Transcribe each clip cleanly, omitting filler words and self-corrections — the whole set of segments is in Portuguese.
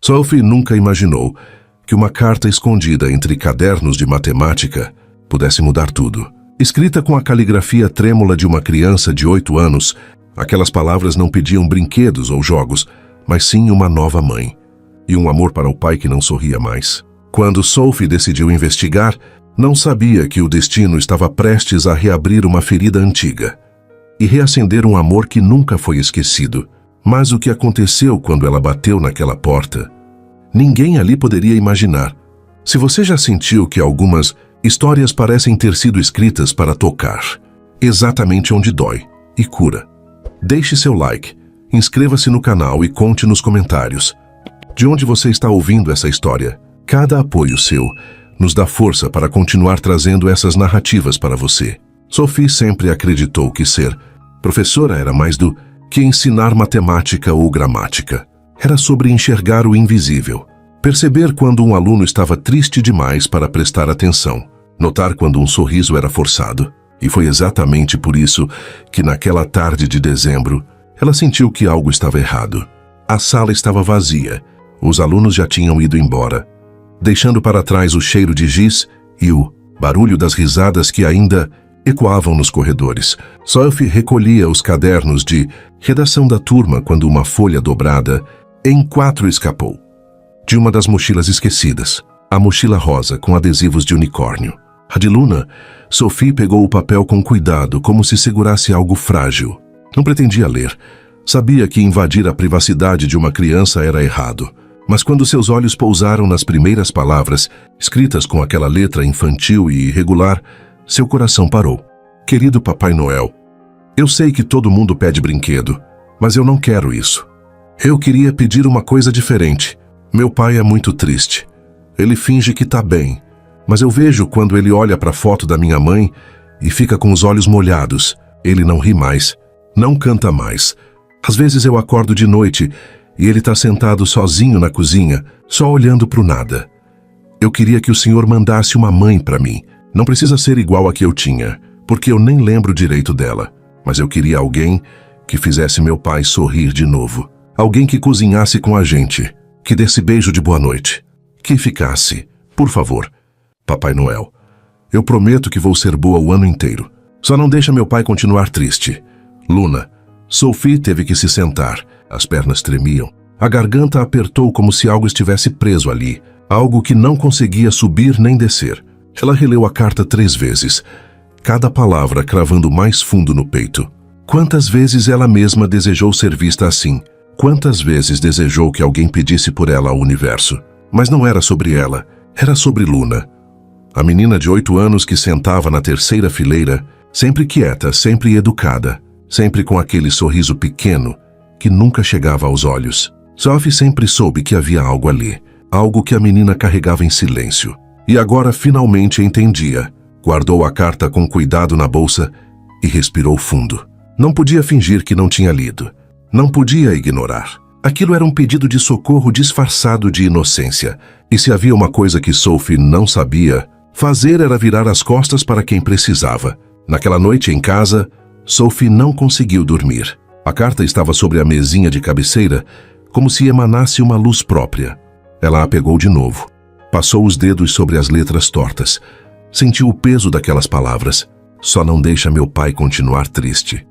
Sophie nunca imaginou que uma carta escondida entre cadernos de matemática pudesse mudar tudo. Escrita com a caligrafia trêmula de uma criança de 8 anos, aquelas palavras não pediam brinquedos ou jogos, mas sim uma nova mãe. E um amor para o pai que não sorria mais. Quando Sophie decidiu investigar, não sabia que o destino estava prestes a reabrir uma ferida antiga e reacender um amor que nunca foi esquecido. Mas o que aconteceu quando ela bateu naquela porta? Ninguém ali poderia imaginar. Se você já sentiu que algumas histórias parecem ter sido escritas para tocar exatamente onde dói e cura. Deixe seu like, inscreva-se no canal e conte nos comentários de onde você está ouvindo essa história. Cada apoio seu nos dá força para continuar trazendo essas narrativas para você. Sophie sempre acreditou que ser professora era mais do que ensinar matemática ou gramática. Era sobre enxergar o invisível, perceber quando um aluno estava triste demais para prestar atenção, notar quando um sorriso era forçado. E foi exatamente por isso que naquela tarde de dezembro, ela sentiu que algo estava errado. A sala estava vazia, os alunos já tinham ido embora, deixando para trás o cheiro de giz e o barulho das risadas que ainda ecoavam nos corredores. Sophie recolhia os cadernos de redação da turma quando uma folha dobrada em 4 escapou de uma das mochilas esquecidas, a mochila rosa com adesivos de unicórnio. A de Luna, Sophie pegou o papel com cuidado, como se segurasse algo frágil. Não pretendia ler. Sabia que invadir a privacidade de uma criança era errado. Mas quando seus olhos pousaram nas primeiras palavras, escritas com aquela letra infantil e irregular, seu coração parou. Querido Papai Noel, eu sei que todo mundo pede brinquedo, mas eu não quero isso. Eu queria pedir uma coisa diferente. Meu pai é muito triste. Ele finge que tá bem, mas eu vejo quando ele olha para a foto da minha mãe e fica com os olhos molhados. Ele não ri mais, não canta mais. Às vezes eu acordo de noite e ele tá sentado sozinho na cozinha, só olhando pro nada. Eu queria que o senhor mandasse uma mãe para mim. Não precisa ser igual a que eu tinha, porque eu nem lembro direito dela. Mas eu queria alguém que fizesse meu pai sorrir de novo. Alguém que cozinhasse com a gente, que desse beijo de boa noite. Que ficasse, por favor. Papai Noel, eu prometo que vou ser boa o ano inteiro. Só não deixa meu pai continuar triste. Luna. Sophie teve que se sentar. As pernas tremiam. A garganta apertou como se algo estivesse preso ali. Algo que não conseguia subir nem descer. Ela releu a carta 3 vezes. Cada palavra cravando mais fundo no peito. Quantas vezes ela mesma desejou ser vista assim? Quantas vezes desejou que alguém pedisse por ela ao universo? Mas não era sobre ela. Era sobre Luna. A menina de 8 anos que sentava na terceira fileira, sempre quieta, sempre educada, sempre com aquele sorriso pequeno que nunca chegava aos olhos. Sophie sempre soube que havia algo ali, algo que a menina carregava em silêncio. E agora finalmente entendia. Guardou a carta com cuidado na bolsa e respirou fundo. Não podia fingir que não tinha lido. Não podia ignorar. Aquilo era um pedido de socorro disfarçado de inocência. E se havia uma coisa que Sophie não sabia fazer, era virar as costas para quem precisava. Naquela noite em casa, Sophie não conseguiu dormir. A carta estava sobre a mesinha de cabeceira, como se emanasse uma luz própria. Ela a pegou de novo. Passou os dedos sobre as letras tortas. Sentiu o peso daquelas palavras. Só não deixa meu pai continuar triste.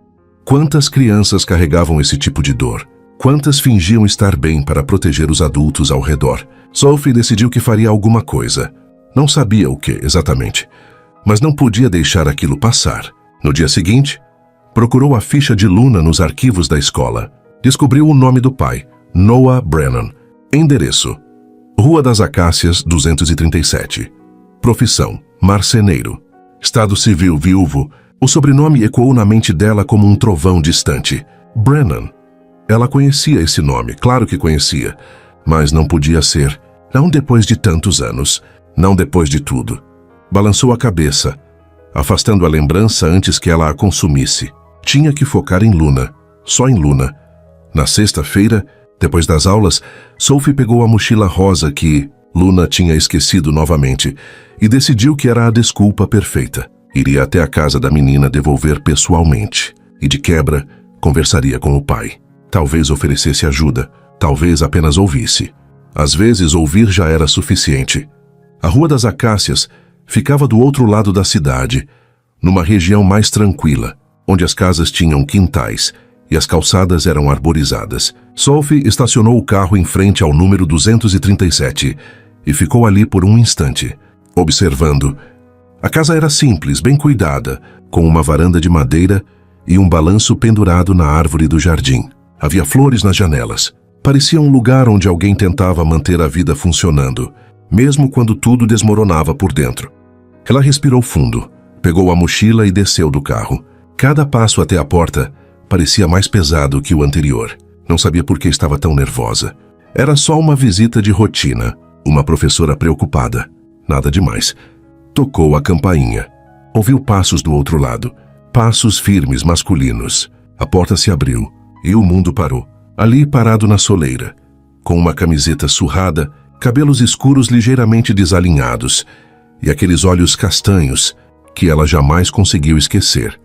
Quantas crianças carregavam esse tipo de dor? Quantas fingiam estar bem para proteger os adultos ao redor? Sophie decidiu que faria alguma coisa. Não sabia o que exatamente, mas não podia deixar aquilo passar. No dia seguinte, procurou a ficha de Luna nos arquivos da escola. Descobriu o nome do pai, Noah Brennan. Endereço: Rua das Acácias, 237. Profissão: marceneiro. Estado civil: viúvo. O sobrenome ecoou na mente dela como um trovão distante. Brennan. Ela conhecia esse nome, claro que conhecia, mas não podia ser. Não depois de tantos anos. Não depois de tudo. Balançou a cabeça, afastando a lembrança antes que ela a consumisse. Tinha que focar em Luna, só em Luna. Na sexta-feira, depois das aulas, Sophie pegou a mochila rosa que Luna tinha esquecido novamente e decidiu que era a desculpa perfeita. Iria até a casa da menina devolver pessoalmente e, de quebra, conversaria com o pai. Talvez oferecesse ajuda, talvez apenas ouvisse. Às vezes, ouvir já era suficiente. A Rua das Acácias ficava do outro lado da cidade, numa região mais tranquila, onde as casas tinham quintais e as calçadas eram arborizadas. Sophie estacionou o carro em frente ao número 237 e ficou ali por um instante, observando. A casa era simples, bem cuidada, com uma varanda de madeira e um balanço pendurado na árvore do jardim. Havia flores nas janelas. Parecia um lugar onde alguém tentava manter a vida funcionando, mesmo quando tudo desmoronava por dentro. Ela respirou fundo, pegou a mochila e desceu do carro. Cada passo até a porta parecia mais pesado que o anterior. Não sabia por que estava tão nervosa. Era só uma visita de rotina, uma professora preocupada. Nada demais. Tocou a campainha. Ouviu passos do outro lado. Passos firmes masculinos. A porta se abriu e o mundo parou. Ali, parado na soleira, com uma camiseta surrada, cabelos escuros ligeiramente desalinhados e aqueles olhos castanhos que ela jamais conseguiu esquecer.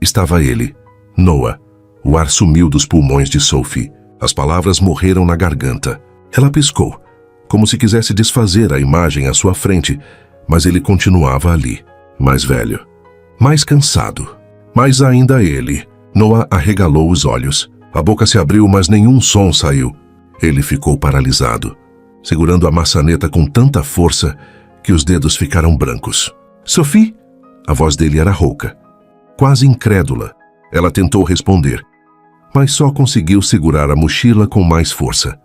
Estava ele, Noah. O ar sumiu dos pulmões de Sophie. As palavras morreram na garganta. Ela piscou, como se quisesse desfazer a imagem à sua frente, mas ele continuava ali, mais velho, mais cansado. Mas ainda ele. Noah arregalou os olhos. A boca se abriu, mas nenhum som saiu. Ele ficou paralisado, segurando a maçaneta com tanta força que os dedos ficaram brancos. Sophie? A voz dele era rouca, quase incrédula. Ela tentou responder, mas só conseguiu segurar a mochila com mais força,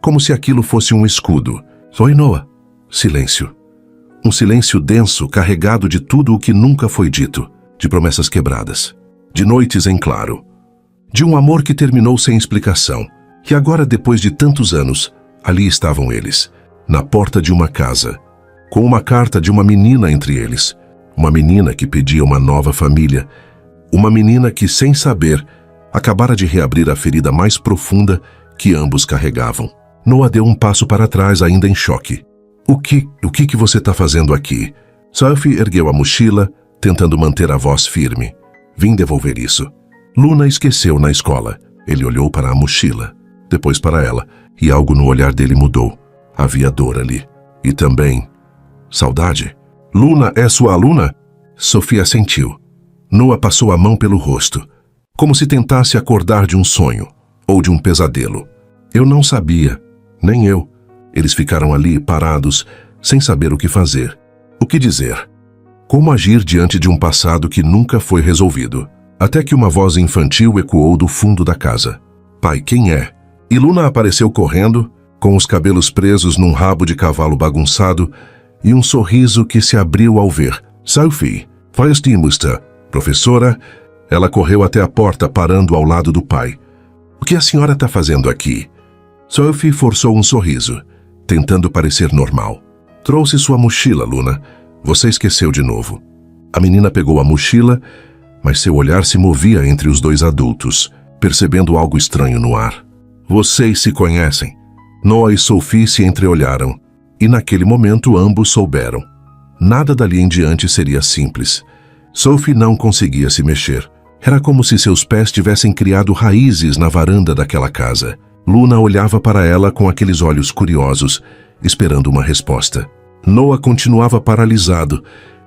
como se aquilo fosse um escudo. Oi, Noah. Silêncio. Um silêncio denso, carregado de tudo o que nunca foi dito, de promessas quebradas, de noites em claro, de um amor que terminou sem explicação. E agora, depois de tantos anos, ali estavam eles, na porta de uma casa, com uma carta de uma menina entre eles. Uma menina que pedia uma nova família. Uma menina que, sem saber, acabara de reabrir a ferida mais profunda que ambos carregavam. Noah deu um passo para trás, ainda em choque. O que você está fazendo aqui? Sophie ergueu a mochila, tentando manter a voz firme. Vim devolver isso. Luna esqueceu na escola. Ele olhou para a mochila, depois para ela, e algo no olhar dele mudou. Havia dor ali. E também saudade. Luna é sua aluna? Sophie assentiu. Noah passou a mão pelo rosto, como se tentasse acordar de um sonho, ou de um pesadelo. Eu não sabia, nem eu. Eles ficaram ali, parados, sem saber o que fazer. O que dizer? Como agir diante de um passado que nunca foi resolvido? Até que uma voz infantil ecoou do fundo da casa. Pai, quem é? E Luna apareceu correndo, com os cabelos presos num rabo de cavalo bagunçado e um sorriso que se abriu ao ver. Sophie, Feuerstein-Muster, professora. Ela correu até a porta, parando ao lado do pai. O que a senhora está fazendo aqui? Sophie forçou um sorriso, tentando parecer normal. Trouxe sua mochila, Luna. Você esqueceu de novo. A menina pegou a mochila, mas seu olhar se movia entre os dois adultos, percebendo algo estranho no ar. Vocês se conhecem? Noah e Sophie se entreolharam, e naquele momento ambos souberam. Nada dali em diante seria simples. Sophie não conseguia se mexer. Era como se seus pés tivessem criado raízes na varanda daquela casa. Luna olhava para ela com aqueles olhos curiosos, esperando uma resposta. Noah continuava paralisado,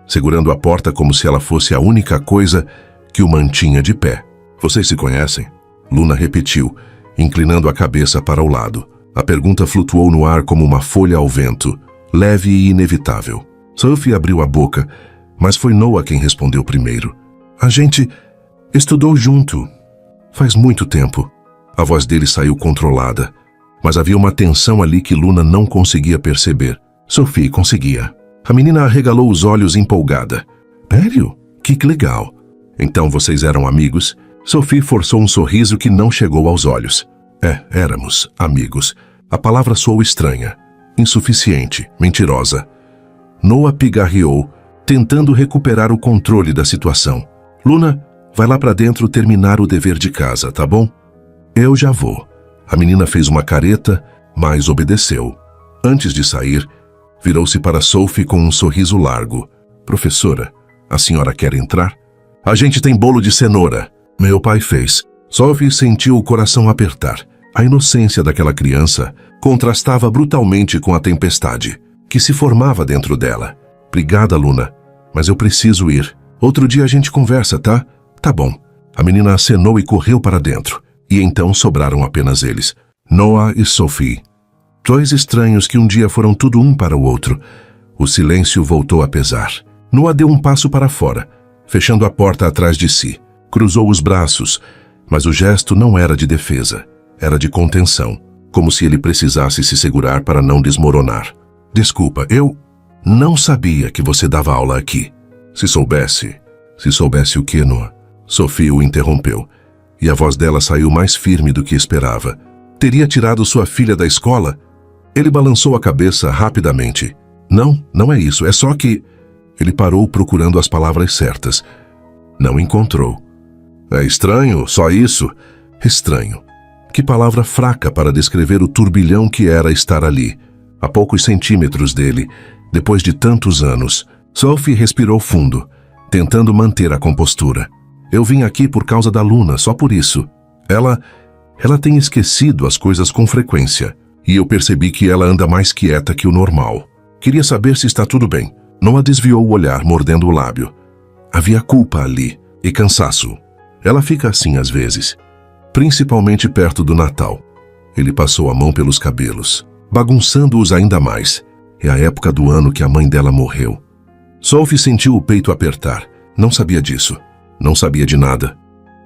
segurando a porta como se ela fosse a única coisa que o mantinha de pé. Vocês se conhecem? Luna repetiu, inclinando a cabeça para o lado. A pergunta flutuou no ar como uma folha ao vento, leve e inevitável. Sophie abriu a boca, mas foi Noah quem respondeu primeiro. A gente estudou junto. Faz muito tempo. A voz dele saiu controlada, mas havia uma tensão ali que Luna não conseguia perceber. Sophie conseguia. A menina arregalou os olhos empolgada. Sério? Que legal. Então vocês eram amigos? Sophie forçou um sorriso que não chegou aos olhos. Éramos amigos. A palavra soou estranha, insuficiente, mentirosa. Noah pigarreou, tentando recuperar o controle da situação. Luna, vai lá para dentro terminar o dever de casa, tá bom? Eu já vou. A menina fez uma careta, mas obedeceu. Antes de sair, virou-se para Sophie com um sorriso largo. Professora, a senhora quer entrar? A gente tem bolo de cenoura. Meu pai fez. Sophie sentiu o coração apertar. A inocência daquela criança contrastava brutalmente com a tempestade que se formava dentro dela. Obrigada, Luna, mas eu preciso ir. Outro dia a gente conversa, tá? Tá bom. A menina acenou e correu para dentro. E então sobraram apenas eles, Noah e Sophie. Dois estranhos que um dia foram tudo um para o outro. O silêncio voltou a pesar. Noah deu um passo para fora, fechando a porta atrás de si. Cruzou os braços, mas o gesto não era de defesa. Era de contenção, como se ele precisasse se segurar para não desmoronar. Desculpa, eu não sabia que você dava aula aqui. Se soubesse o que, Noah? Sophie o interrompeu, e a voz dela saiu mais firme do que esperava. Teria tirado sua filha da escola? Ele balançou a cabeça rapidamente. Não é isso, é só que... Ele parou procurando as palavras certas. Não encontrou. É estranho, só isso? Estranho. Que palavra fraca para descrever o turbilhão que era estar ali, a poucos centímetros dele, depois de tantos anos. Sophie respirou fundo, tentando manter a compostura. Eu vim aqui por causa da Luna, só por isso. Ela tem esquecido as coisas com frequência, e eu percebi que ela anda mais quieta que o normal. Queria saber se está tudo bem. Noah desviou o olhar, mordendo o lábio. Havia culpa ali, e cansaço. Ela fica assim às vezes, principalmente perto do Natal. Ele passou a mão pelos cabelos, bagunçando-os ainda mais. É a época do ano que a mãe dela morreu. Sophie sentiu o peito apertar. Não sabia disso. Não sabia de nada.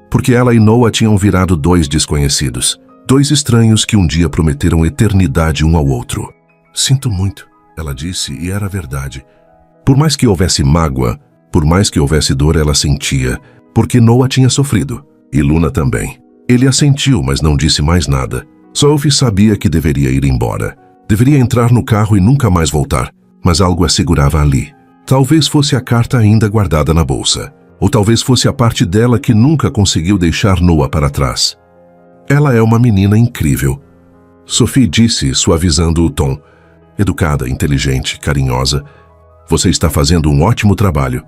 Porque ela e Noah tinham virado dois desconhecidos. Dois estranhos que um dia prometeram eternidade um ao outro. Sinto muito, ela disse, e era verdade. Por mais que houvesse mágoa, por mais que houvesse dor, ela sentia, porque Noah tinha sofrido. E Luna também. Ele assentiu, mas não disse mais nada. Sophie sabia que deveria ir embora. Deveria entrar no carro e nunca mais voltar. Mas algo a segurava ali. Talvez fosse a carta ainda guardada na bolsa. Ou talvez fosse a parte dela que nunca conseguiu deixar Noah para trás. Ela é uma menina incrível. Sophie disse, suavizando o tom. Educada, inteligente, carinhosa. Você está fazendo um ótimo trabalho.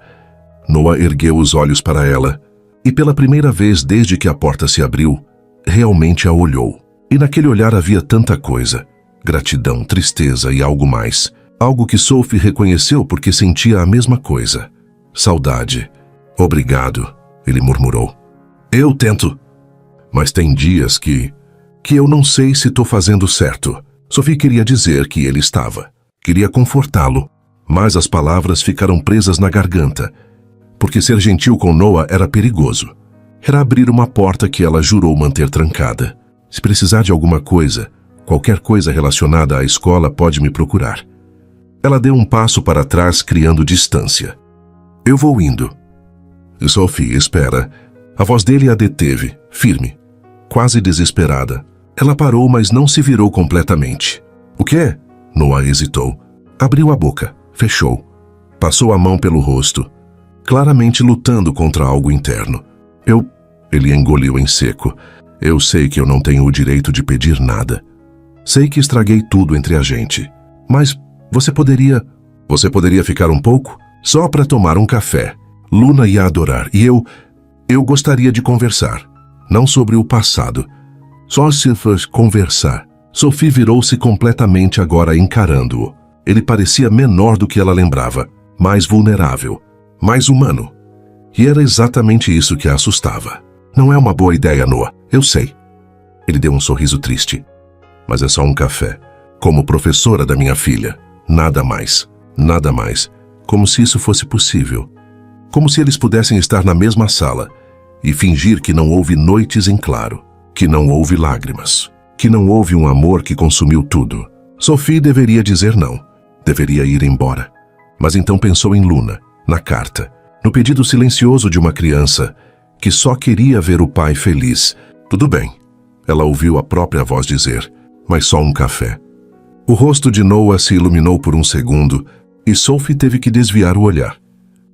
Noah ergueu os olhos para ela. E pela primeira vez desde que a porta se abriu, realmente a olhou. E naquele olhar havia tanta coisa. Gratidão, tristeza e algo mais. Algo que Sophie reconheceu porque sentia a mesma coisa. Saudade. Obrigado, ele murmurou. Eu tento. Mas tem dias que eu não sei se estou fazendo certo. Sophie queria dizer que ele estava. Queria confortá-lo. Mas as palavras ficaram presas na garganta. Porque ser gentil com Noah era perigoso. Era abrir uma porta que ela jurou manter trancada. Se precisar de alguma coisa, qualquer coisa relacionada à escola pode me procurar. Ela deu um passo para trás, criando distância. Eu vou indo. Sophie, espera. A voz dele a deteve, firme, quase desesperada. Ela parou, mas não se virou completamente. O quê? Noah hesitou. Abriu a boca, fechou. Passou a mão pelo rosto, claramente lutando contra algo interno. Ele engoliu em seco. Eu sei que eu não tenho o direito de pedir nada. Sei que estraguei tudo entre a gente. Mas você poderia ficar um pouco? Só para tomar um café. Luna ia adorar e eu gostaria de conversar. Não sobre o passado. Só se fosse conversar. Sophie virou-se completamente agora encarando-o. Ele parecia menor do que ela lembrava. Mais vulnerável. Mais humano. E era exatamente isso que a assustava. Não é uma boa ideia, Noah. Eu sei. Ele deu um sorriso triste. Mas é só um café. Como professora da minha filha. Nada mais. Nada mais. Como se isso fosse possível. Como se eles pudessem estar na mesma sala e fingir que não houve noites em claro, que não houve lágrimas, que não houve um amor que consumiu tudo. Sophie deveria dizer não. Deveria ir embora. Mas então pensou em Luna, na carta, no pedido silencioso de uma criança que só queria ver o pai feliz. Tudo bem. Ela ouviu a própria voz dizer, mas só um café. O rosto de Noah se iluminou por um segundo e Sophie teve que desviar o olhar.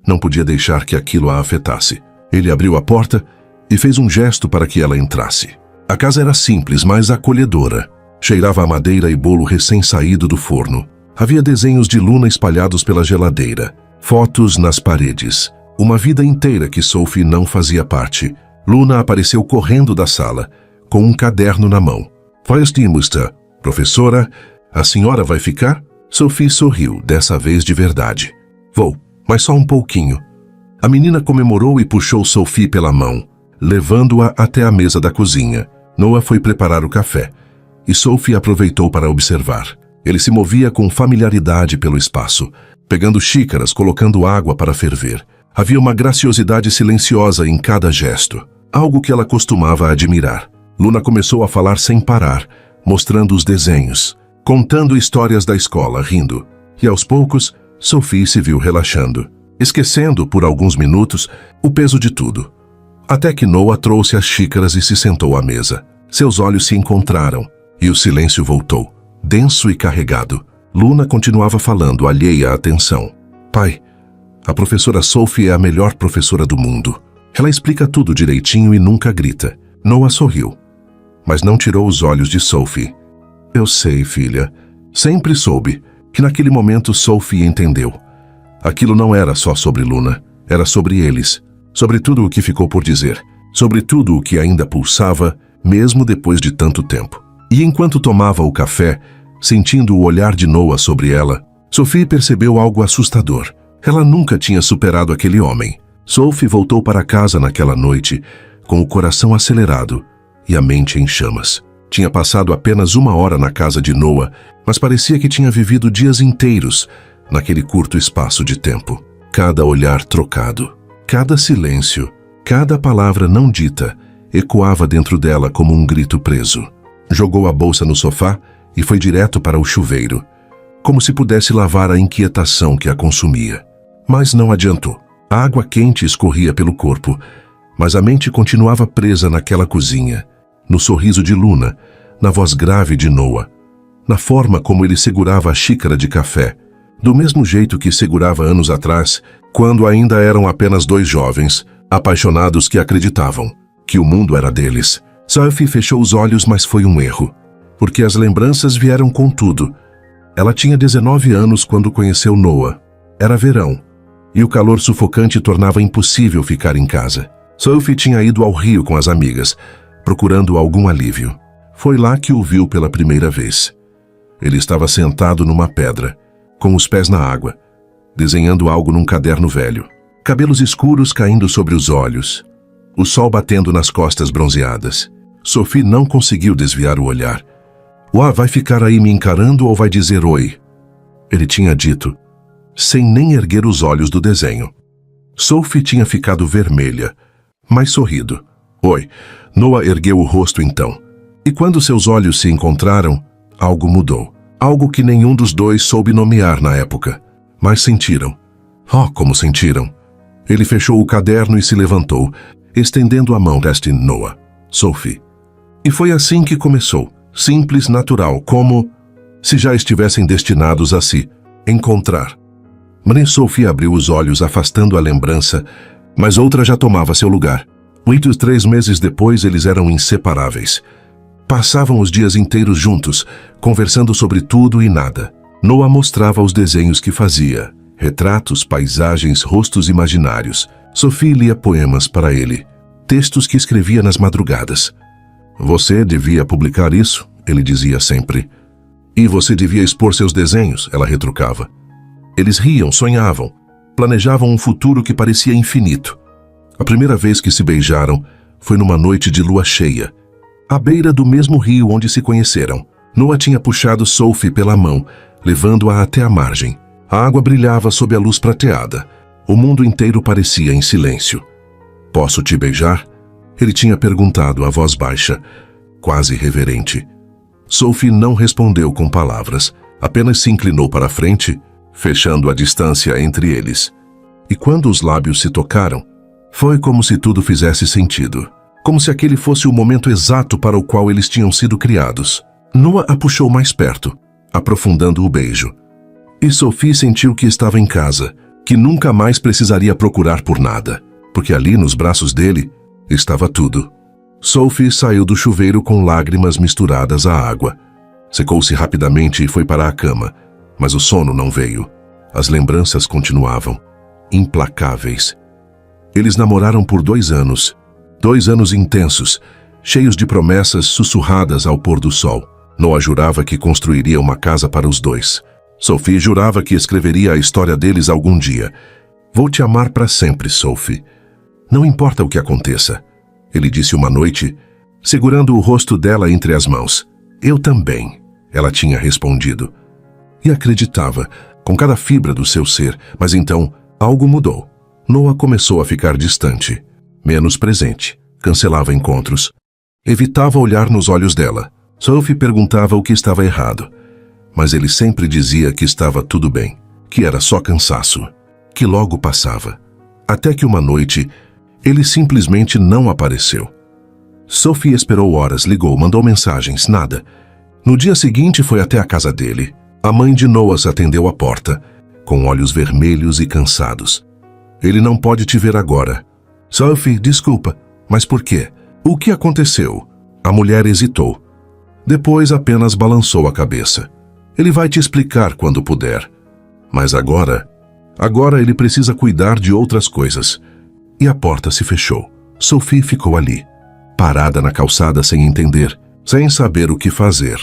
Não podia deixar que aquilo a afetasse. Ele abriu a porta e fez um gesto para que ela entrasse. A casa era simples, mas acolhedora. Cheirava a madeira e bolo recém-saído do forno. Havia desenhos de Luna espalhados pela geladeira, fotos nas paredes. Uma vida inteira que Sophie não fazia parte. Luna apareceu correndo da sala, com um caderno na mão. Faz-te, Musta. Professora, a senhora vai ficar? Sophie sorriu, dessa vez de verdade. Vou, mas só um pouquinho. A menina comemorou e puxou Sophie pela mão, levando-a até a mesa da cozinha. Noah foi preparar o café, e Sophie aproveitou para observar. Ele se movia com familiaridade pelo espaço, pegando xícaras, colocando água para ferver. Havia uma graciosidade silenciosa em cada gesto, algo que ela costumava admirar. Luna começou a falar sem parar, mostrando os desenhos, contando histórias da escola, rindo. E aos poucos, Sophie se viu relaxando, esquecendo por alguns minutos o peso de tudo. Até que Noah trouxe as xícaras e se sentou à mesa. Seus olhos se encontraram e o silêncio voltou, denso e carregado. Luna continuava falando, alheia à atenção. Pai, a professora Sophie é a melhor professora do mundo. Ela explica tudo direitinho e nunca grita. Noah sorriu, mas não tirou os olhos de Sophie. Eu sei, filha. Sempre soube que naquele momento Sophie entendeu. Aquilo não era só sobre Luna, era sobre eles, sobre tudo o que ficou por dizer, sobre tudo o que ainda pulsava, mesmo depois de tanto tempo. E enquanto tomava o café, sentindo o olhar de Noah sobre ela, Sophie percebeu algo assustador. Ela nunca tinha superado aquele homem. Sophie voltou para casa naquela noite, com o coração acelerado e a mente em chamas. Tinha passado apenas 1 hora na casa de Noah, mas parecia que tinha vivido dias inteiros naquele curto espaço de tempo. Cada olhar trocado, cada silêncio, cada palavra não dita, ecoava dentro dela como um grito preso. Jogou a bolsa no sofá e foi direto para o chuveiro, como se pudesse lavar a inquietação que a consumia. Mas não adiantou. A água quente escorria pelo corpo, mas a mente continuava presa naquela cozinha, no sorriso de Luna, na voz grave de Noah, na forma como ele segurava a xícara de café, do mesmo jeito que segurava anos atrás, quando ainda eram apenas 2 jovens, apaixonados que acreditavam que o mundo era deles. Sophie fechou os olhos, mas foi um erro, porque as lembranças vieram com tudo. Ela tinha 19 anos quando conheceu Noah. Era verão, e o calor sufocante tornava impossível ficar em casa. Sophie tinha ido ao rio com as amigas, procurando algum alívio. Foi lá que o viu pela primeira vez. Ele estava sentado numa pedra, com os pés na água, desenhando algo num caderno velho. Cabelos escuros caindo sobre os olhos, o sol batendo nas costas bronzeadas. Sophie não conseguiu desviar o olhar. Uá, vai ficar aí me encarando ou vai dizer oi? Ele tinha dito, sem nem erguer os olhos do desenho. Sophie tinha ficado vermelha, mas sorrido. Oi. Noah ergueu o rosto então. E quando seus olhos se encontraram, algo mudou. Algo que nenhum dos dois soube nomear na época. Mas sentiram. Oh, como sentiram! Ele fechou o caderno e se levantou, estendendo a mão deste Noah. Sophie. E foi assim que começou. Simples, natural, como se já estivessem destinados a se encontrar. Mas Sophie abriu os olhos, afastando a lembrança, mas outra já tomava seu lugar. 3 meses depois, eles eram inseparáveis. Passavam os dias inteiros juntos, conversando sobre tudo e nada. Noah mostrava os desenhos que fazia, retratos, paisagens, rostos imaginários. Sophie lia poemas para ele, textos que escrevia nas madrugadas. Você devia publicar isso, ele dizia sempre. E você devia expor seus desenhos, ela retrucava. Eles riam, sonhavam, planejavam um futuro que parecia infinito. A primeira vez que se beijaram foi numa noite de lua cheia, à beira do mesmo rio onde se conheceram. Noah tinha puxado Sophie pela mão, levando-a até a margem. A água brilhava sob a luz prateada. O mundo inteiro parecia em silêncio. Posso te beijar? Ele tinha perguntado a voz baixa, quase reverente. Sophie não respondeu com palavras, apenas se inclinou para a frente, fechando a distância entre eles. E quando os lábios se tocaram, foi como se tudo fizesse sentido. Como se aquele fosse o momento exato para o qual eles tinham sido criados. Noah a puxou mais perto, aprofundando o beijo. E Sophie sentiu que estava em casa, que nunca mais precisaria procurar por nada, porque ali nos braços dele estava tudo. Sophie saiu do chuveiro com lágrimas misturadas à água. Secou-se rapidamente e foi para a cama, mas o sono não veio. As lembranças continuavam, implacáveis. Eles namoraram por 2 anos. 2 anos intensos, cheios de promessas sussurradas ao pôr do sol. Noah jurava que construiria uma casa para os dois. Sophie jurava que escreveria a história deles algum dia. Vou te amar para sempre, Sophie. Não importa o que aconteça, ele disse uma noite, segurando o rosto dela entre as mãos. Eu também, ela tinha respondido. E acreditava, com cada fibra do seu ser, mas então algo mudou. Noah começou a ficar distante, menos presente, cancelava encontros, evitava olhar nos olhos dela. Sophie perguntava o que estava errado, mas ele sempre dizia que estava tudo bem, que era só cansaço, que logo passava. Até que uma noite, ele simplesmente não apareceu. Sophie esperou horas, ligou, mandou mensagens, nada. No dia seguinte foi até a casa dele. A mãe de Noah atendeu a porta, com olhos vermelhos e cansados. Ele não pode te ver agora. Sophie, desculpa, mas por quê? O que aconteceu? A mulher hesitou. Depois apenas balançou a cabeça. Ele vai te explicar quando puder. Mas agora ele precisa cuidar de outras coisas. E a porta se fechou. Sophie ficou ali, parada na calçada sem entender, sem saber o que fazer.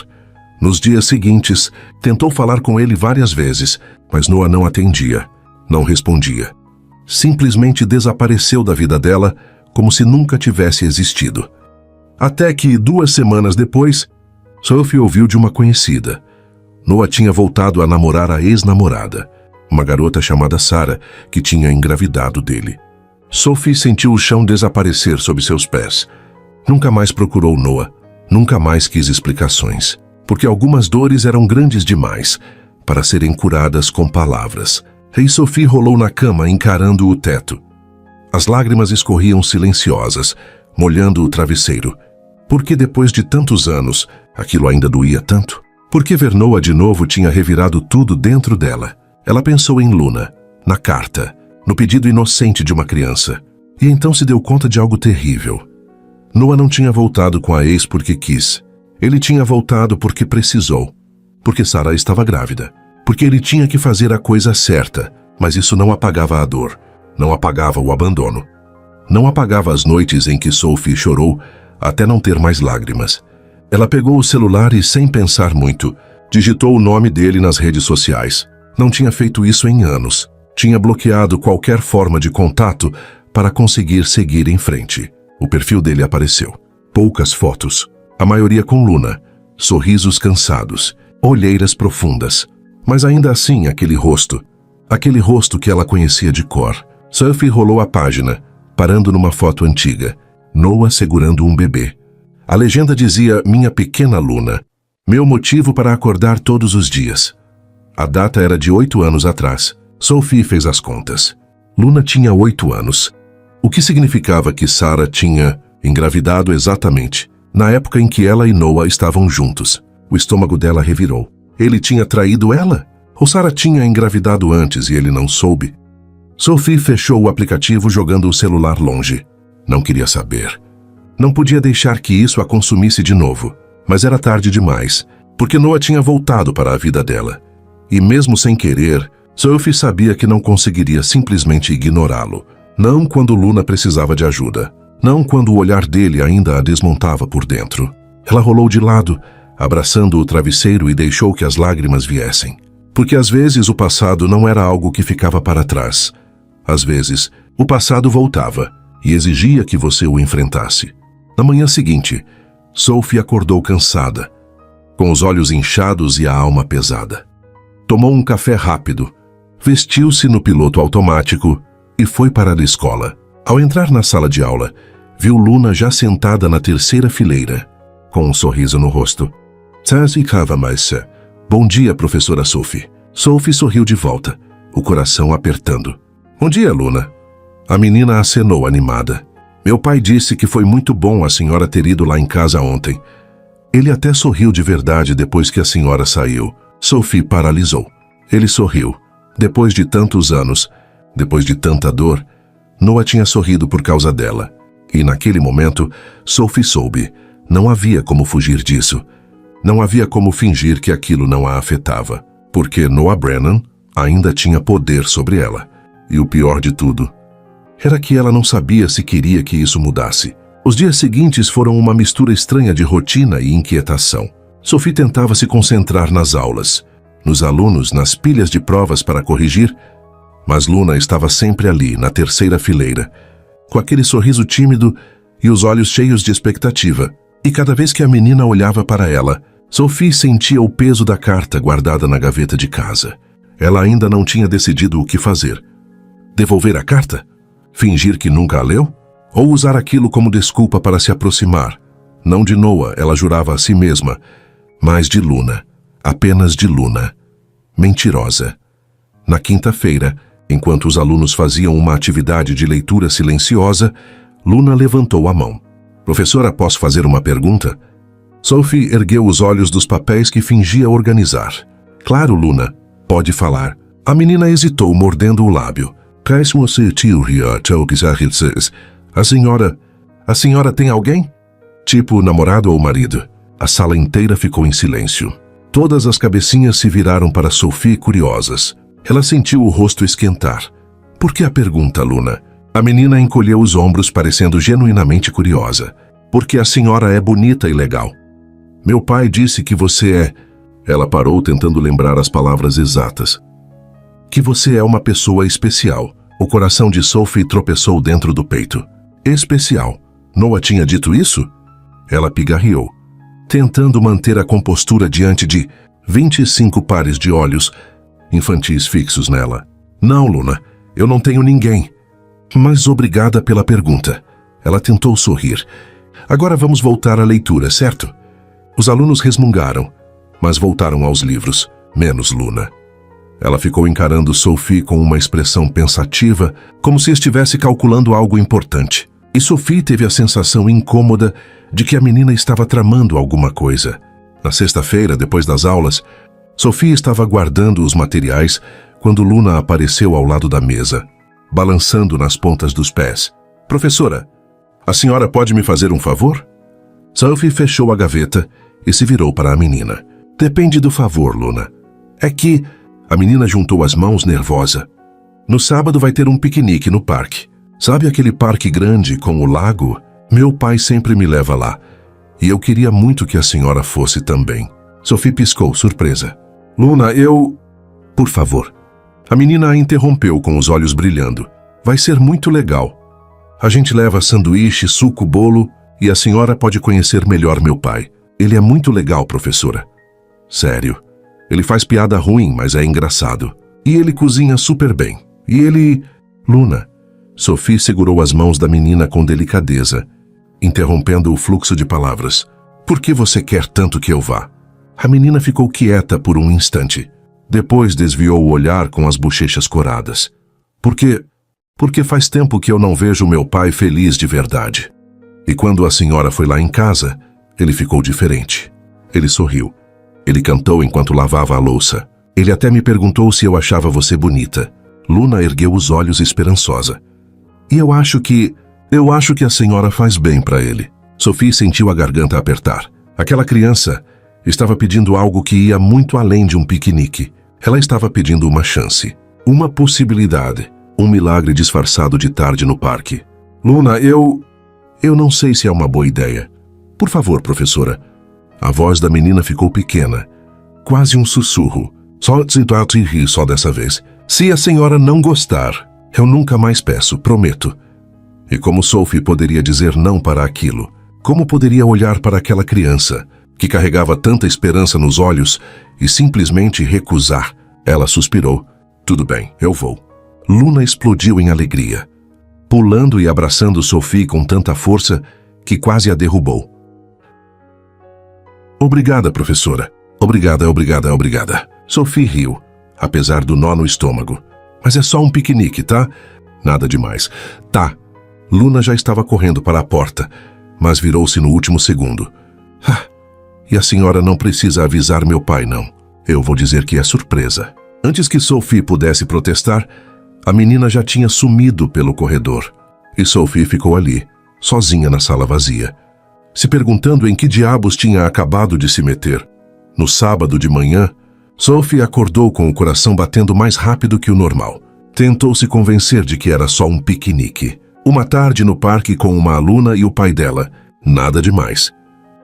Nos dias seguintes, tentou falar com ele várias vezes, mas Noah não atendia, não respondia. Simplesmente desapareceu da vida dela, como se nunca tivesse existido. Até que, 2 semanas depois, Sophie ouviu de uma conhecida. Noah tinha voltado a namorar a ex-namorada, uma garota chamada Sarah, que tinha engravidado dele. Sophie sentiu o chão desaparecer sob seus pés. Nunca mais procurou Noah, nunca mais quis explicações, porque algumas dores eram grandes demais para serem curadas com palavras. E Sophie rolou na cama encarando o teto. As lágrimas escorriam silenciosas, molhando o travesseiro. Por que depois de tantos anos, aquilo ainda doía tanto? Por que ver Noah de novo tinha revirado tudo dentro dela? Ela pensou em Luna, na carta, no pedido inocente de uma criança. E então se deu conta de algo terrível. Noah não tinha voltado com a ex porque quis. Ele tinha voltado porque precisou. Porque Sarah estava grávida. Porque ele tinha que fazer a coisa certa. Mas isso não apagava a dor. Não apagava o abandono. Não apagava as noites em que Sophie chorou até não ter mais lágrimas. Ela pegou o celular e, sem pensar muito, digitou o nome dele nas redes sociais. Não tinha feito isso em anos. Tinha bloqueado qualquer forma de contato para conseguir seguir em frente. O perfil dele apareceu. Poucas fotos. A maioria com Luna. Sorrisos cansados. Olheiras profundas. Mas ainda assim aquele rosto que ela conhecia de cor. Sophie rolou a página, parando numa foto antiga. Noah segurando um bebê. A legenda dizia: minha pequena Luna. Meu motivo para acordar todos os dias. A data era de 8 anos atrás. Sophie fez as contas. Luna tinha 8 anos. O que significava que Sarah tinha engravidado exatamente na época em que ela e Noah estavam juntos. O estômago dela revirou. Ele tinha traído ela? Ou Sarah tinha engravidado antes e ele não soube? Sophie fechou o aplicativo jogando o celular longe. Não queria saber. Não podia deixar que isso a consumisse de novo. Mas era tarde demais, porque Noah tinha voltado para a vida dela. E mesmo sem querer, Sophie sabia que não conseguiria simplesmente ignorá-lo. Não quando Luna precisava de ajuda. Não quando o olhar dele ainda a desmontava por dentro. Ela rolou de lado, abraçando o travesseiro, e deixou que as lágrimas viessem. Porque às vezes o passado não era algo que ficava para trás. Às vezes, o passado voltava e exigia que você o enfrentasse. Na manhã seguinte, Sophie acordou cansada, com os olhos inchados e a alma pesada. Tomou um café rápido, vestiu-se no piloto automático e foi para a escola. Ao entrar na sala de aula, viu Luna já sentada na 3ª fileira, com um sorriso no rosto. Bom dia, professora Sophie. Sophie sorriu de volta, o coração apertando. Bom dia, Luna. A menina acenou animada. Meu pai disse que foi muito bom a senhora ter ido lá em casa ontem. Ele até sorriu de verdade depois que a senhora saiu. Sophie paralisou. Ele sorriu. Depois de tantos anos, depois de tanta dor, Noah tinha sorrido por causa dela. E naquele momento, Sophie soube. Não havia como fugir disso. Não havia como fingir que aquilo não a afetava. Porque Noah Brennan ainda tinha poder sobre ela. E o pior de tudo era que ela não sabia se queria que isso mudasse. Os dias seguintes foram uma mistura estranha de rotina e inquietação. Sophie tentava se concentrar nas aulas, nos alunos, nas pilhas de provas para corrigir, mas Luna estava sempre ali, na terceira fileira, com aquele sorriso tímido e os olhos cheios de expectativa. E cada vez que a menina olhava para ela, Sophie sentia o peso da carta guardada na gaveta de casa. Ela ainda não tinha decidido o que fazer. Devolver a carta? Fingir que nunca a leu? Ou usar aquilo como desculpa para se aproximar? Não de Noah, ela jurava a si mesma, mas de Luna. Apenas de Luna. Mentirosa. Na quinta-feira, enquanto os alunos faziam uma atividade de leitura silenciosa, Luna levantou a mão. Professora, posso fazer uma pergunta? Sophie ergueu os olhos dos papéis que fingia organizar. Claro, Luna, pode falar. A menina hesitou, mordendo o lábio. A senhora tem alguém? Tipo namorado ou marido? A sala inteira ficou em silêncio. Todas as cabecinhas se viraram para Sophie curiosas. Ela sentiu o rosto esquentar. Por que a pergunta, Luna? A menina encolheu os ombros, parecendo genuinamente curiosa. Porque a senhora é bonita e legal. Meu pai disse que você é... Ela parou, tentando lembrar as palavras exatas. Que você é uma pessoa especial. O coração de Sophie tropeçou dentro do peito. Especial. Noah tinha dito isso? Ela pigarreou, tentando manter a compostura diante de 25 pares de olhos infantis fixos nela. Não, Luna, eu não tenho ninguém. Mas obrigada pela pergunta. Ela tentou sorrir. Agora vamos voltar à leitura, certo? Os alunos resmungaram, mas voltaram aos livros, menos Luna. Ela ficou encarando Sophie com uma expressão pensativa, como se estivesse calculando algo importante. E Sophie teve a sensação incômoda de que a menina estava tramando alguma coisa. Na sexta-feira, depois das aulas, Sophie estava guardando os materiais quando Luna apareceu ao lado da mesa, balançando nas pontas dos pés. Professora, a senhora pode me fazer um favor? Sophie fechou a gaveta e se virou para a menina. Depende do favor, Luna. É que... A menina juntou as mãos nervosa. No sábado vai ter um piquenique no parque. Sabe aquele parque grande com o lago? Meu pai sempre me leva lá. E eu queria muito que a senhora fosse também. Sophie piscou, surpresa. Luna, eu... Por favor. A menina a interrompeu com os olhos brilhando. Vai ser muito legal. A gente leva sanduíche, suco, bolo e a senhora pode conhecer melhor meu pai. Ele é muito legal, professora. Sério. Ele faz piada ruim, mas é engraçado. E ele cozinha super bem. E ele... Luna. Sophie segurou as mãos da menina com delicadeza, interrompendo o fluxo de palavras. Por que você quer tanto que eu vá? A menina ficou quieta por um instante. Depois desviou o olhar com as bochechas coradas. Porque faz tempo que eu não vejo meu pai feliz de verdade. E quando a senhora foi lá em casa, ele ficou diferente. Ele sorriu. Ele cantou enquanto lavava a louça. Ele até me perguntou se eu achava você bonita. Luna ergueu os olhos esperançosa. E eu acho que a senhora faz bem para ele. Sophie sentiu a garganta apertar. Aquela criança estava pedindo algo que ia muito além de um piquenique. Ela estava pedindo uma chance, uma possibilidade, um milagre disfarçado de tarde no parque. Luna, eu não sei se é uma boa ideia. Por favor, professora. A voz da menina ficou pequena, quase um sussurro. Só dessa vez. Se a senhora não gostar, eu nunca mais peço, prometo. E como Sophie poderia dizer não para aquilo? Como poderia olhar para aquela criança, que carregava tanta esperança nos olhos, e simplesmente recusar? Ela suspirou. Tudo bem, eu vou. Luna explodiu em alegria, pulando e abraçando Sophie com tanta força que quase a derrubou. Obrigada, professora. Obrigada. Sophie riu, apesar do nó no estômago. Mas é só um piquenique, tá? Nada demais. Tá. Luna já estava correndo para a porta, mas virou-se no último segundo. E a senhora não precisa avisar meu pai, não. Eu vou dizer que é surpresa. Antes que Sophie pudesse protestar, a menina já tinha sumido pelo corredor. E Sophie ficou ali, sozinha na sala vazia, se perguntando em que diabos tinha acabado de se meter. No sábado de manhã, Sophie acordou com o coração batendo mais rápido que o normal. Tentou se convencer de que era só um piquenique. Uma tarde no parque com uma aluna e o pai dela. Nada demais.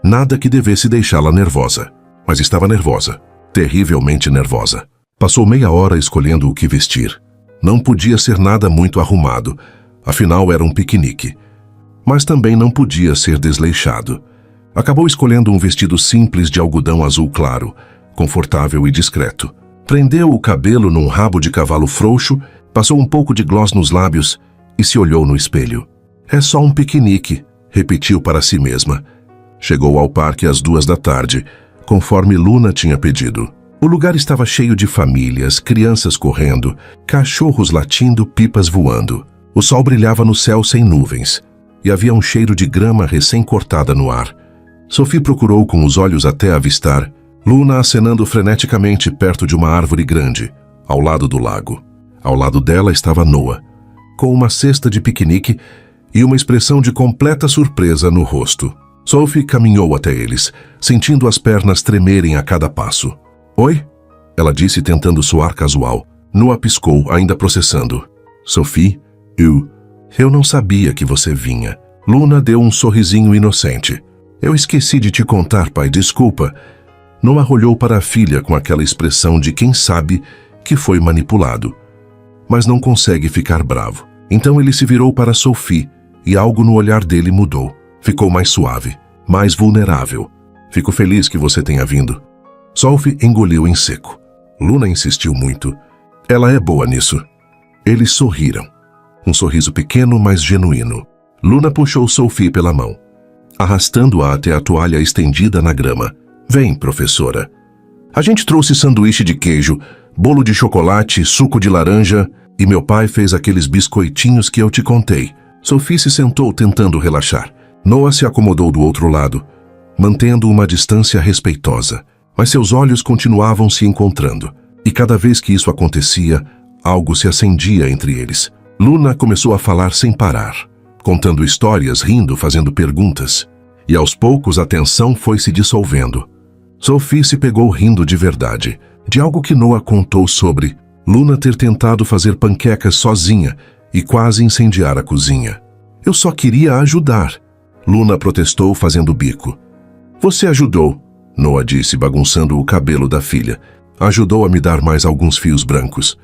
Nada que devesse deixá-la nervosa. mas estava nervosa, terrivelmente nervosa. Passou meia hora escolhendo o que vestir. Não podia ser nada muito arrumado, afinal era um piquenique. Mas também não podia ser desleixado. Acabou escolhendo um vestido simples de algodão azul claro, confortável e discreto. Prendeu o cabelo num rabo de cavalo frouxo, passou um pouco de gloss nos lábios e se olhou no espelho. É só um piquenique, repetiu para si mesma. Chegou ao parque às 2 da tarde, conforme Luna tinha pedido. O lugar estava cheio de famílias, crianças correndo, cachorros latindo, pipas voando. O sol brilhava no céu sem nuvens, e havia um cheiro de grama recém-cortada no ar. Sophie procurou com os olhos até avistar Luna acenando freneticamente perto de uma árvore grande, ao lado do lago. Ao lado dela estava Noah, com uma cesta de piquenique e uma expressão de completa surpresa no rosto. Sophie caminhou até eles, sentindo as pernas tremerem a cada passo. Oi? Ela disse tentando soar casual. Noah piscou, ainda processando. Sophie, eu não sabia que você vinha. Luna deu um sorrisinho inocente. Eu esqueci de te contar, pai, desculpa. Noah olhou para a filha com aquela expressão de quem sabe que foi manipulado, mas não consegue ficar bravo. Então ele se virou para Sophie e algo no olhar dele mudou. Ficou mais suave, mais vulnerável. Fico feliz que você tenha vindo. Sophie engoliu em seco. Luna insistiu muito. Ela é boa nisso. Eles sorriram. Um sorriso pequeno, mas genuíno. Luna puxou Sophie pela mão, arrastando-a até a toalha estendida na grama. Vem, professora. A gente trouxe sanduíche de queijo, bolo de chocolate, suco de laranja e meu pai fez aqueles biscoitinhos que eu te contei. Sophie se sentou tentando relaxar. Noah se acomodou do outro lado, mantendo uma distância respeitosa. Mas seus olhos continuavam se encontrando. E cada vez que isso acontecia, algo se acendia entre eles. Luna começou a falar sem parar, contando histórias, rindo, fazendo perguntas. E aos poucos a tensão foi se dissolvendo. Sophie se pegou rindo de verdade, de algo que Noah contou sobre Luna ter tentado fazer panquecas sozinha e quase incendiar a cozinha. Eu só queria ajudar. Luna protestou fazendo bico. Você ajudou, Noah disse, bagunçando o cabelo da filha. Ajudou a me dar mais alguns fios brancos.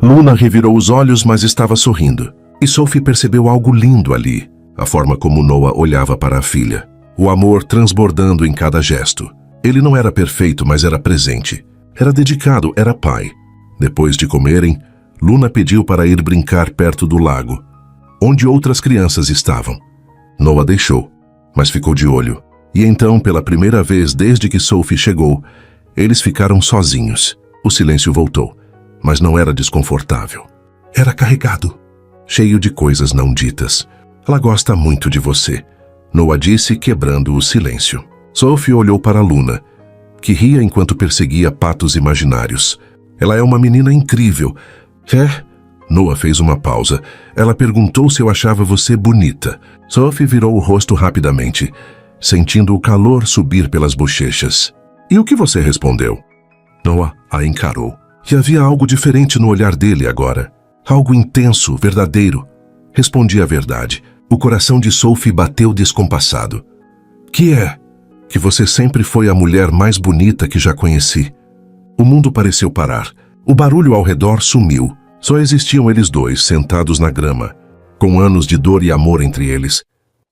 Luna revirou os olhos, mas estava sorrindo. E Sophie percebeu algo lindo ali, a forma como Noah olhava para a filha. O amor transbordando em cada gesto. Ele não era perfeito, mas era presente. Era dedicado, era pai. Depois de comerem, Luna pediu para ir brincar perto do lago, onde outras crianças estavam. Noah deixou, mas ficou de olho. E então, pela primeira vez desde que Sophie chegou, eles ficaram sozinhos. O silêncio voltou, mas não era desconfortável. Era carregado, cheio de coisas não ditas. Ela gosta muito de você, Noah disse, quebrando o silêncio. Sophie olhou para Luna, que ria enquanto perseguia patos imaginários. Ela é uma menina incrível. É? Noah fez uma pausa. Ela perguntou se eu achava você bonita. Sophie virou o rosto rapidamente, sentindo o calor subir pelas bochechas. E o que você respondeu? Noah a encarou. E havia algo diferente no olhar dele agora. Algo intenso, verdadeiro. Respondi a verdade. O coração de Sophie bateu descompassado. Que é? Que você sempre foi a mulher mais bonita que já conheci. O mundo pareceu parar. O barulho ao redor sumiu. Só existiam eles dois, sentados na grama, com anos de dor e amor entre eles.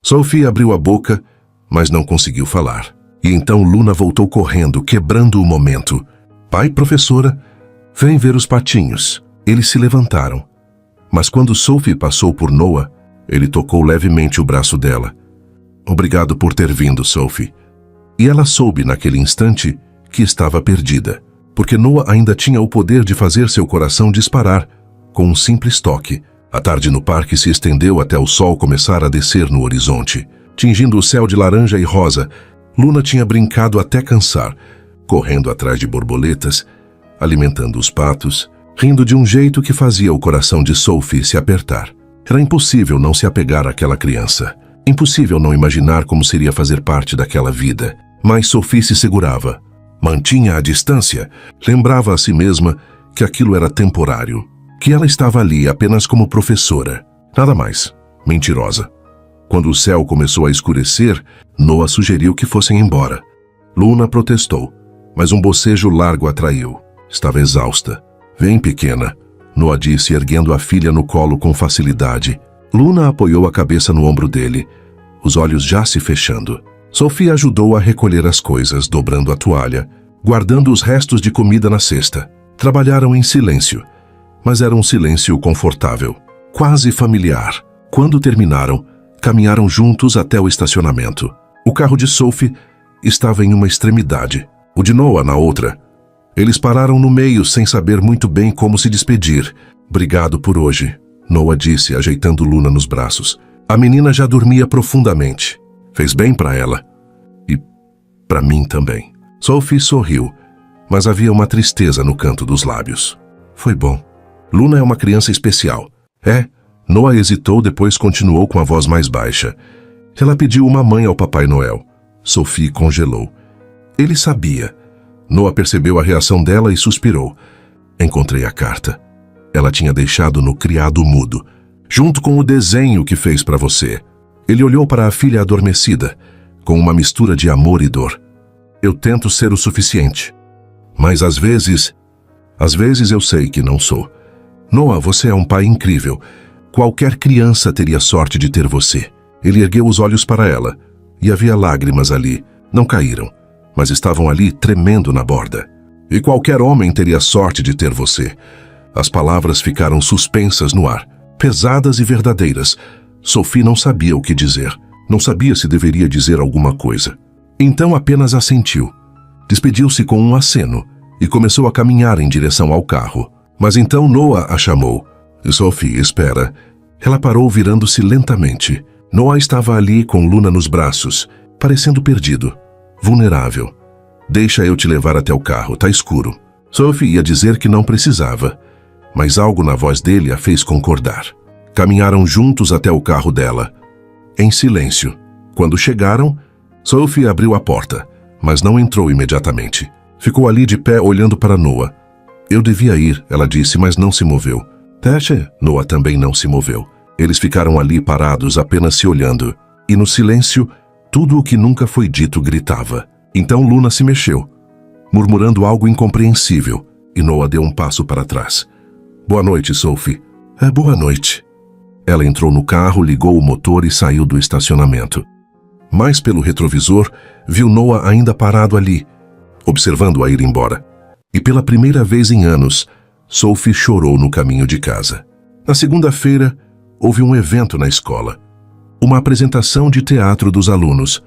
Sophie abriu a boca, mas não conseguiu falar. E então Luna voltou correndo, quebrando o momento. Pai, professora, vem ver os patinhos. Eles se levantaram. Mas quando Sophie passou por Noah, ele tocou levemente o braço dela. Obrigado por ter vindo, Sophie. E ela soube naquele instante que estava perdida, porque Noah ainda tinha o poder de fazer seu coração disparar com um simples toque. A tarde no parque se estendeu até o sol começar a descer no horizonte, tingindo o céu de laranja e rosa. Luna tinha brincado até cansar, correndo atrás de borboletas, alimentando os patos, rindo de um jeito que fazia o coração de Sophie se apertar. Era impossível não se apegar àquela criança. Impossível não imaginar como seria fazer parte daquela vida. Mas Sophie se segurava, mantinha a distância, lembrava a si mesma que aquilo era temporário, que ela estava ali apenas como professora, nada mais. Mentirosa. Quando o céu começou a escurecer, Noah sugeriu que fossem embora. Luna protestou, mas um bocejo largo a traiu. Estava exausta. Vem, pequena, Noah disse, erguendo a filha no colo com facilidade. Luna apoiou a cabeça no ombro dele, os olhos já se fechando. Sophie ajudou a recolher as coisas, dobrando a toalha, guardando os restos de comida na cesta. Trabalharam em silêncio, mas era um silêncio confortável, quase familiar. Quando terminaram, caminharam juntos até o estacionamento. O carro de Sophie estava em uma extremidade, o de Noah na outra. Eles pararam no meio sem saber muito bem como se despedir. Obrigado por hoje, Noah disse, ajeitando Luna nos braços. A menina já dormia profundamente. Fez bem para ela. E para mim também. Sophie sorriu, mas havia uma tristeza no canto dos lábios. Foi bom. Luna é uma criança especial. É? Noah hesitou, depois continuou com a voz mais baixa. Ela pediu uma mãe ao Papai Noel. Sophie congelou. Ele sabia. Noah percebeu a reação dela e suspirou. Encontrei a carta. Ela tinha deixado no criado mudo, junto com o desenho que fez para você. Ele olhou para a filha adormecida, com uma mistura de amor e dor. Eu tento ser o suficiente, mas às vezes eu sei que não sou. Noah, você é um pai incrível. Qualquer criança teria sorte de ter você. Ele ergueu os olhos para ela, e havia lágrimas ali. Não caíram, mas estavam ali tremendo na borda. E qualquer homem teria sorte de ter você. As palavras ficaram suspensas no ar, pesadas e verdadeiras. Sophie não sabia o que dizer. Não sabia se deveria dizer alguma coisa. Então apenas assentiu. Despediu-se com um aceno e começou a caminhar em direção ao carro. Mas então Noah a chamou. Sophie, espera. Ela parou, virando-se lentamente. Noah estava ali com Luna nos braços, parecendo perdido, vulnerável. Deixa eu te levar até o carro, tá escuro. Sophie ia dizer que não precisava, mas algo na voz dele a fez concordar. Caminharam juntos até o carro dela, em silêncio. Quando chegaram, Sophie abriu a porta, mas não entrou imediatamente. Ficou ali de pé olhando para Noah. Eu devia ir, ela disse, mas não se moveu. Tasha, Noah também não se moveu. Eles ficaram ali parados, apenas se olhando. E no silêncio, tudo o que nunca foi dito gritava. Então Luna se mexeu, murmurando algo incompreensível, e Noah deu um passo para trás. Boa noite, Sophie. Boa noite. Ela entrou no carro, ligou o motor e saiu do estacionamento. Mas pelo retrovisor, viu Noah ainda parado ali, observando-a ir embora. E pela primeira vez em anos, Sophie chorou no caminho de casa. Na segunda-feira, houve um evento na escola. Uma apresentação de teatro dos alunos,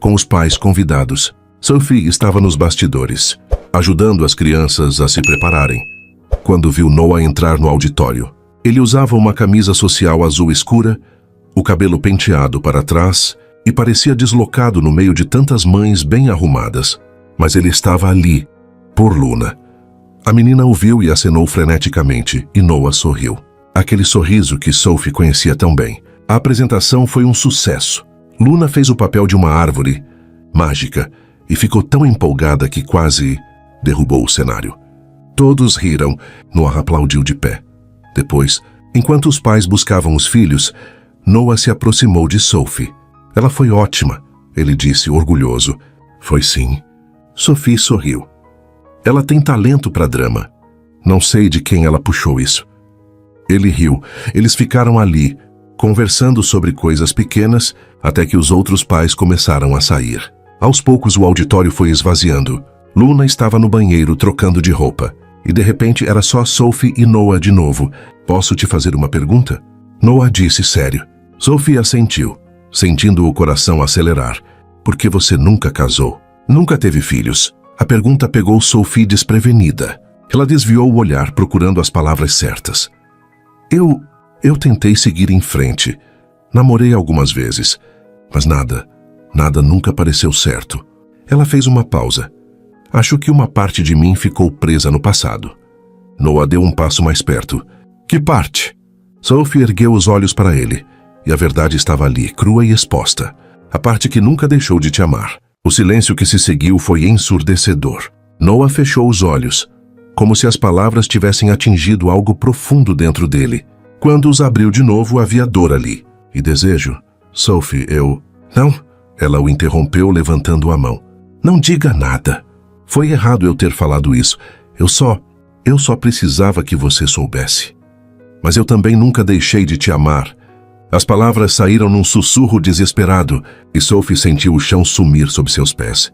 com os pais convidados. Sophie estava nos bastidores, ajudando as crianças a se prepararem. Quando viu Noah entrar no auditório, ele usava uma camisa social azul escura, o cabelo penteado para trás e parecia deslocado no meio de tantas mães bem arrumadas. Mas ele estava ali, por Luna. A menina o viu e acenou freneticamente, e Noah sorriu. Aquele sorriso que Sophie conhecia tão bem. A apresentação foi um sucesso. Luna fez o papel de uma árvore mágica e ficou tão empolgada que quase derrubou o cenário. Todos riram. Noah aplaudiu de pé. Depois, enquanto os pais buscavam os filhos, Noah se aproximou de Sophie. Ela foi ótima, ele disse, orgulhoso. Foi sim. Sophie sorriu. Ela tem talento para drama. Não sei de quem ela puxou isso. Ele riu. Eles ficaram ali, conversando sobre coisas pequenas, até que os outros pais começaram a sair. Aos poucos o auditório foi esvaziando. Luna estava no banheiro trocando de roupa. E de repente era só Sophie e Noah de novo. Posso te fazer uma pergunta? Noah disse sério. Sophie assentiu, sentindo o coração acelerar. Por que você nunca casou? Nunca teve filhos? A pergunta pegou Sophie desprevenida. Ela desviou o olhar, procurando as palavras certas. Eu tentei seguir em frente. Namorei algumas vezes, mas nada nunca pareceu certo. Ela fez uma pausa. Acho que uma parte de mim ficou presa no passado. Noah deu um passo mais perto. Que parte? Sophie ergueu os olhos para ele, e a verdade estava ali, crua e exposta. A parte que nunca deixou de te amar. O silêncio que se seguiu foi ensurdecedor. Noah fechou os olhos, como se as palavras tivessem atingido algo profundo dentro dele. Quando os abriu de novo, havia dor ali. E desejo. Sophie, Não. Ela o interrompeu, levantando a mão. Não diga nada. Foi errado eu ter falado isso. Eu só precisava que você soubesse. Mas eu também nunca deixei de te amar. As palavras saíram num sussurro desesperado e Sophie sentiu o chão sumir sob seus pés.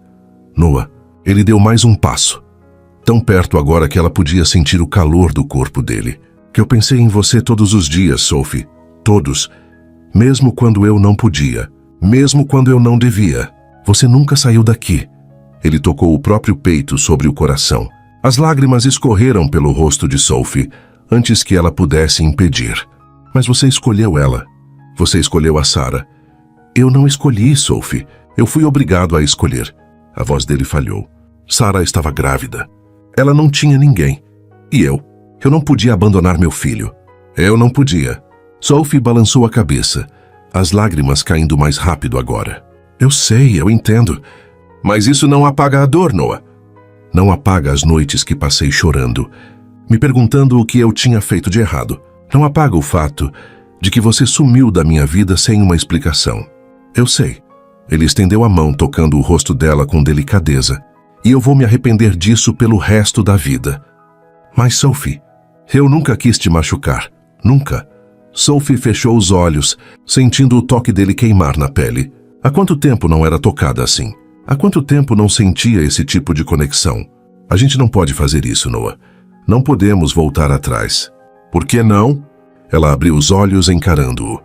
Noah, ele deu mais um passo. Tão perto agora que ela podia sentir o calor do corpo dele. Que eu pensei em você todos os dias, Sophie. Todos. Mesmo quando eu não podia. Mesmo quando eu não devia. Você nunca saiu daqui. Ele tocou o próprio peito sobre o coração. As lágrimas escorreram pelo rosto de Sophie antes que ela pudesse impedir. Mas você escolheu ela. Você escolheu a Sarah. Eu não escolhi, Sophie. Eu fui obrigado a escolher. A voz dele falhou. Sarah estava grávida. Ela não tinha ninguém. E eu não podia abandonar meu filho. Eu não podia. Sophie balançou a cabeça, as lágrimas caindo mais rápido agora. Eu sei, eu entendo. Mas isso não apaga a dor, Noah. Não apaga as noites que passei chorando, me perguntando o que eu tinha feito de errado. Não apaga o fato de que você sumiu da minha vida sem uma explicação. Eu sei. Ele estendeu a mão tocando o rosto dela com delicadeza. E eu vou me arrepender disso pelo resto da vida. Mas, Sophie, eu nunca quis te machucar. Nunca. Sophie fechou os olhos, sentindo o toque dele queimar na pele. Há quanto tempo não era tocada assim? Há quanto tempo não sentia esse tipo de conexão? A gente não pode fazer isso, Noah. Não podemos voltar atrás. Por que não? Ela abriu os olhos encarando-o.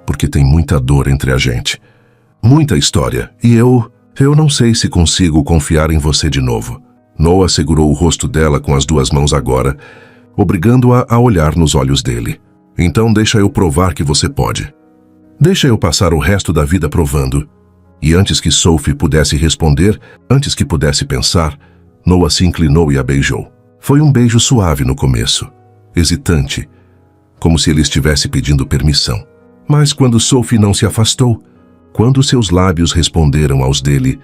Porque tem muita dor entre a gente. Muita história. E eu não sei se consigo confiar em você de novo. Noah segurou o rosto dela com as duas mãos agora, obrigando-a a olhar nos olhos dele. Então deixa eu provar que você pode. Deixa eu passar o resto da vida provando. E antes que Sophie pudesse responder, antes que pudesse pensar, Noah se inclinou e a beijou. Foi um beijo suave no começo, hesitante, como se ele estivesse pedindo permissão. Mas quando Sophie não se afastou, quando seus lábios responderam aos dele,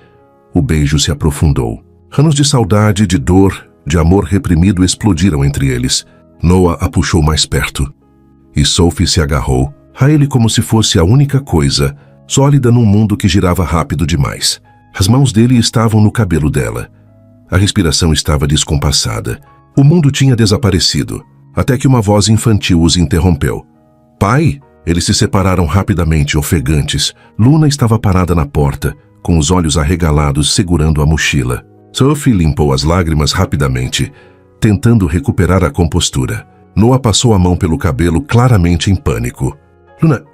o beijo se aprofundou. Anos de saudade, de dor, de amor reprimido explodiram entre eles. Noah a puxou mais perto. E Sophie se agarrou a ele como se fosse a única coisa sólida num mundo que girava rápido demais. As mãos dele estavam no cabelo dela. A respiração estava descompassada. O mundo tinha desaparecido, até que uma voz infantil os interrompeu. Pai! Eles se separaram rapidamente, ofegantes. Luna estava parada na porta, com os olhos arregalados, segurando a mochila. Sophie limpou as lágrimas rapidamente, tentando recuperar a compostura. Noah passou a mão pelo cabelo, claramente em pânico. Luna,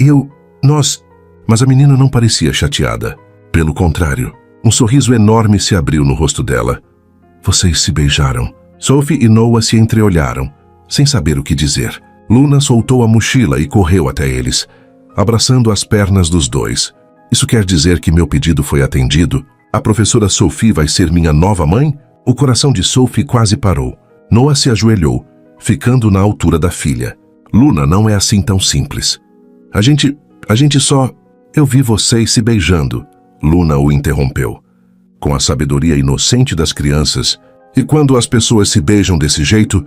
nós... Mas a menina não parecia chateada. Pelo contrário, um sorriso enorme se abriu no rosto dela. Vocês se beijaram. Sophie e Noah se entreolharam, sem saber o que dizer. Luna soltou a mochila e correu até eles, abraçando as pernas dos dois. Isso quer dizer que meu pedido foi atendido? A professora Sophie vai ser minha nova mãe? O coração de Sophie quase parou. Noah se ajoelhou, ficando na altura da filha. Luna, não é assim tão simples. A gente só... Eu vi vocês se beijando. Luna o interrompeu, com a sabedoria inocente das crianças. E quando as pessoas se beijam desse jeito,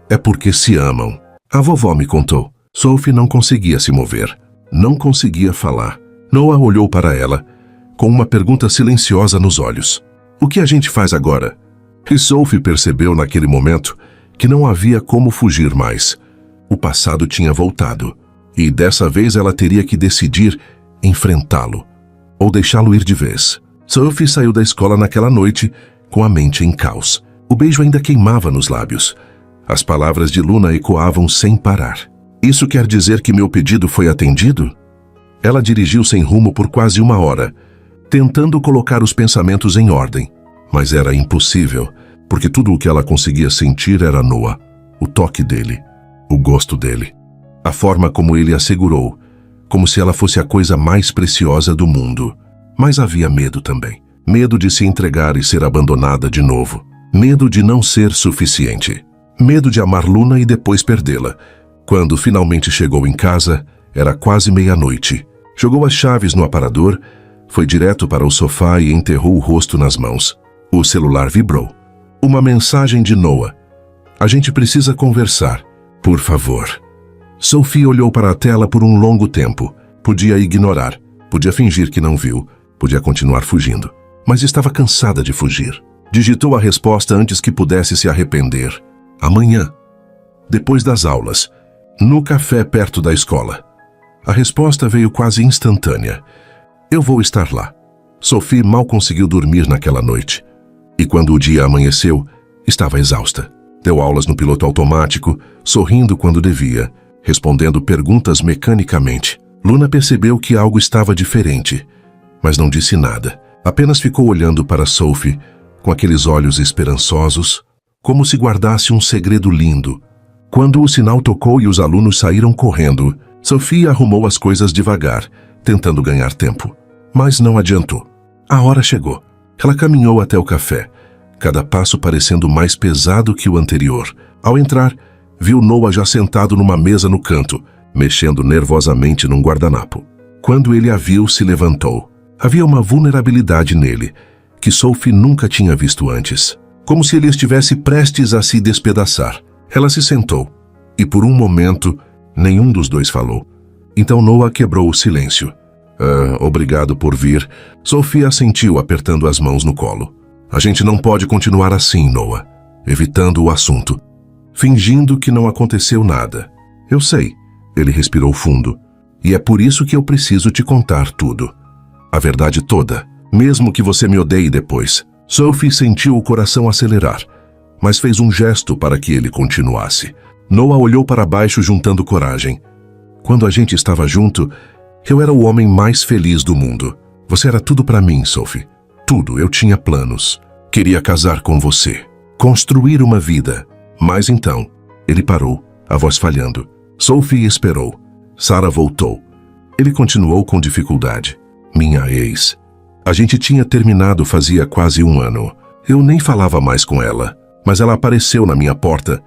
é porque se amam. A vovó me contou. Sophie não conseguia se mover. Não conseguia falar. Noah olhou para ela, com uma pergunta silenciosa nos olhos. O que a gente faz agora? E Sophie percebeu naquele momento que não havia como fugir mais. O passado tinha voltado. E dessa vez ela teria que decidir enfrentá-lo ou deixá-lo ir de vez. Sophie saiu da escola naquela noite com a mente em caos. O beijo ainda queimava nos lábios. As palavras de Luna ecoavam sem parar. Isso quer dizer que meu pedido foi atendido? Ela dirigiu sem rumo por quase uma hora, tentando colocar os pensamentos em ordem. Mas era impossível, porque tudo o que ela conseguia sentir era Noah, o toque dele, o gosto dele, a forma como ele a segurou, como se ela fosse a coisa mais preciosa do mundo. Mas havia medo também. Medo de se entregar e ser abandonada de novo. Medo de não ser suficiente. Medo de amar Luna e depois perdê-la. Quando finalmente chegou em casa, era quase meia-noite. Jogou as chaves no aparador, foi direto para o sofá e enterrou o rosto nas mãos. O celular vibrou. Uma mensagem de Noah. A gente precisa conversar. Por favor. Sophie olhou para a tela por um longo tempo. Podia ignorar, podia fingir que não viu, podia continuar fugindo. Mas estava cansada de fugir. Digitou a resposta antes que pudesse se arrepender. Amanhã. Depois das aulas. No café perto da escola. A resposta veio quase instantânea. Eu vou estar lá. Sophie mal conseguiu dormir naquela noite. E quando o dia amanheceu, estava exausta. Deu aulas no piloto automático, sorrindo quando devia, respondendo perguntas mecanicamente. Luna percebeu que algo estava diferente, mas não disse nada. Apenas ficou olhando para Sophie, com aqueles olhos esperançosos, como se guardasse um segredo lindo. Quando o sinal tocou e os alunos saíram correndo, Sophie arrumou as coisas devagar, tentando ganhar tempo. Mas não adiantou. A hora chegou. Ela caminhou até o café, cada passo parecendo mais pesado que o anterior. Ao entrar, viu Noah já sentado numa mesa no canto, mexendo nervosamente num guardanapo. Quando ele a viu, se levantou. Havia uma vulnerabilidade nele, que Sophie nunca tinha visto antes. Como se ele estivesse prestes a se despedaçar. Ela se sentou, e por um momento, nenhum dos dois falou. Então Noah quebrou o silêncio. Obrigado por vir. Sophie assentiu, apertando as mãos no colo. A gente não pode continuar assim, Noah. Evitando o assunto. Fingindo que não aconteceu nada. Eu sei. Ele respirou fundo. E é por isso que eu preciso te contar tudo. A verdade toda. Mesmo que você me odeie depois. Sophie sentiu o coração acelerar, mas fez um gesto para que ele continuasse. Noah olhou para baixo juntando coragem. Quando a gente estava junto, eu era o homem mais feliz do mundo. Você era tudo para mim, Sophie. Tudo, eu tinha planos. Queria casar com você. Construir uma vida. Mas então, ele parou, a voz falhando. Sophie esperou. Sarah voltou. Ele continuou com dificuldade. Minha ex. A gente tinha terminado fazia quase um ano. Eu nem falava mais com ela, mas ela apareceu na minha porta,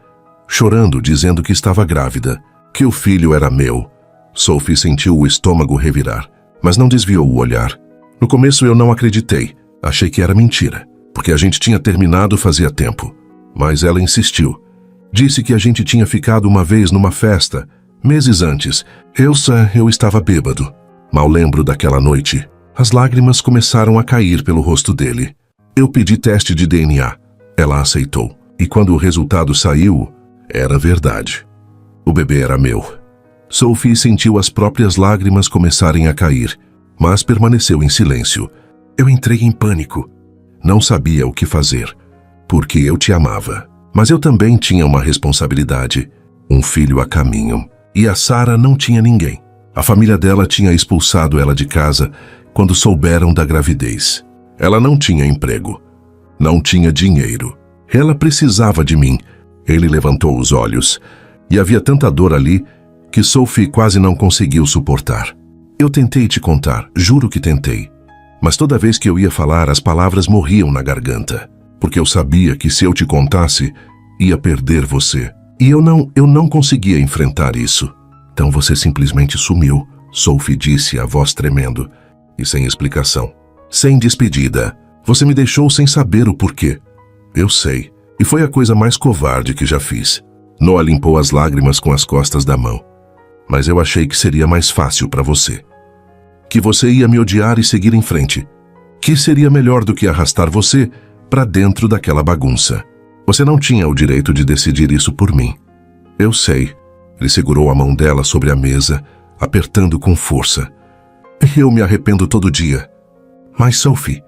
chorando, dizendo que estava grávida, que o filho era meu. Sophie sentiu o estômago revirar, mas não desviou o olhar. No começo eu não acreditei, achei que era mentira, porque a gente tinha terminado fazia tempo. Mas ela insistiu. Disse que a gente tinha ficado uma vez numa festa, meses antes. Eu estava bêbado. Mal lembro daquela noite. As lágrimas começaram a cair pelo rosto dele. Eu pedi teste de DNA. Ela aceitou. E quando o resultado saiu, era verdade. O bebê era meu. Sophie sentiu as próprias lágrimas começarem a cair, mas permaneceu em silêncio. Eu entrei em pânico. Não sabia o que fazer, porque eu te amava. Mas eu também tinha uma responsabilidade. Um filho a caminho. E a Sarah não tinha ninguém. A família dela tinha expulsado ela de casa quando souberam da gravidez. Ela não tinha emprego. Não tinha dinheiro. Ela precisava de mim. Ele levantou os olhos. E havia tanta dor ali que Sophie quase não conseguiu suportar. Eu tentei te contar, juro que tentei. Mas toda vez que eu ia falar, as palavras morriam na garganta. Porque eu sabia que se eu te contasse, ia perder você. E eu não conseguia enfrentar isso. Então você simplesmente sumiu, Sophie disse, a voz tremendo. E sem explicação. Sem despedida. Você me deixou sem saber o porquê. Eu sei. E foi a coisa mais covarde que já fiz. Noah limpou as lágrimas com as costas da mão. Mas eu achei que seria mais fácil para você. Que você ia me odiar e seguir em frente. Que seria melhor do que arrastar você para dentro daquela bagunça. Você não tinha o direito de decidir isso por mim. Eu sei. Ele segurou a mão dela sobre a mesa, apertando com força. Eu me arrependo todo dia. Mas, Sophie,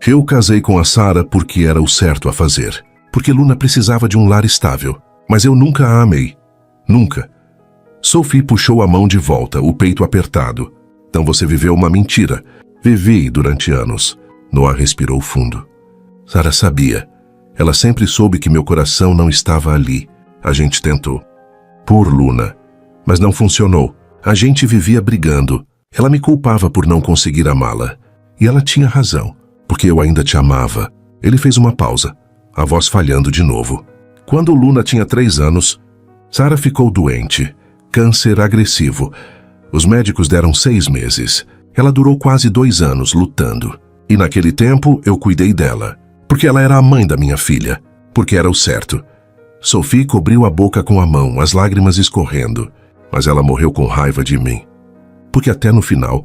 eu casei com a Sarah porque era o certo a fazer. Porque Luna precisava de um lar estável. Mas eu nunca a amei. Nunca. Sophie puxou a mão de volta, o peito apertado. Então você viveu uma mentira. Vivi durante anos. Noah respirou fundo. Sarah sabia. Ela sempre soube que meu coração não estava ali. A gente tentou. Por Luna. Mas não funcionou. A gente vivia brigando. Ela me culpava por não conseguir amá-la. E ela tinha razão, porque eu ainda te amava. Ele fez uma pausa, a voz falhando de novo. Quando Luna tinha 3 anos, Sarah ficou doente. Câncer agressivo. Os médicos deram 6 meses. Ela durou quase 2 anos lutando. E naquele tempo eu cuidei dela. Porque ela era a mãe da minha filha. Porque era o certo. Sophie cobriu a boca com a mão, as lágrimas escorrendo. Mas ela morreu com raiva de mim. Porque até no final,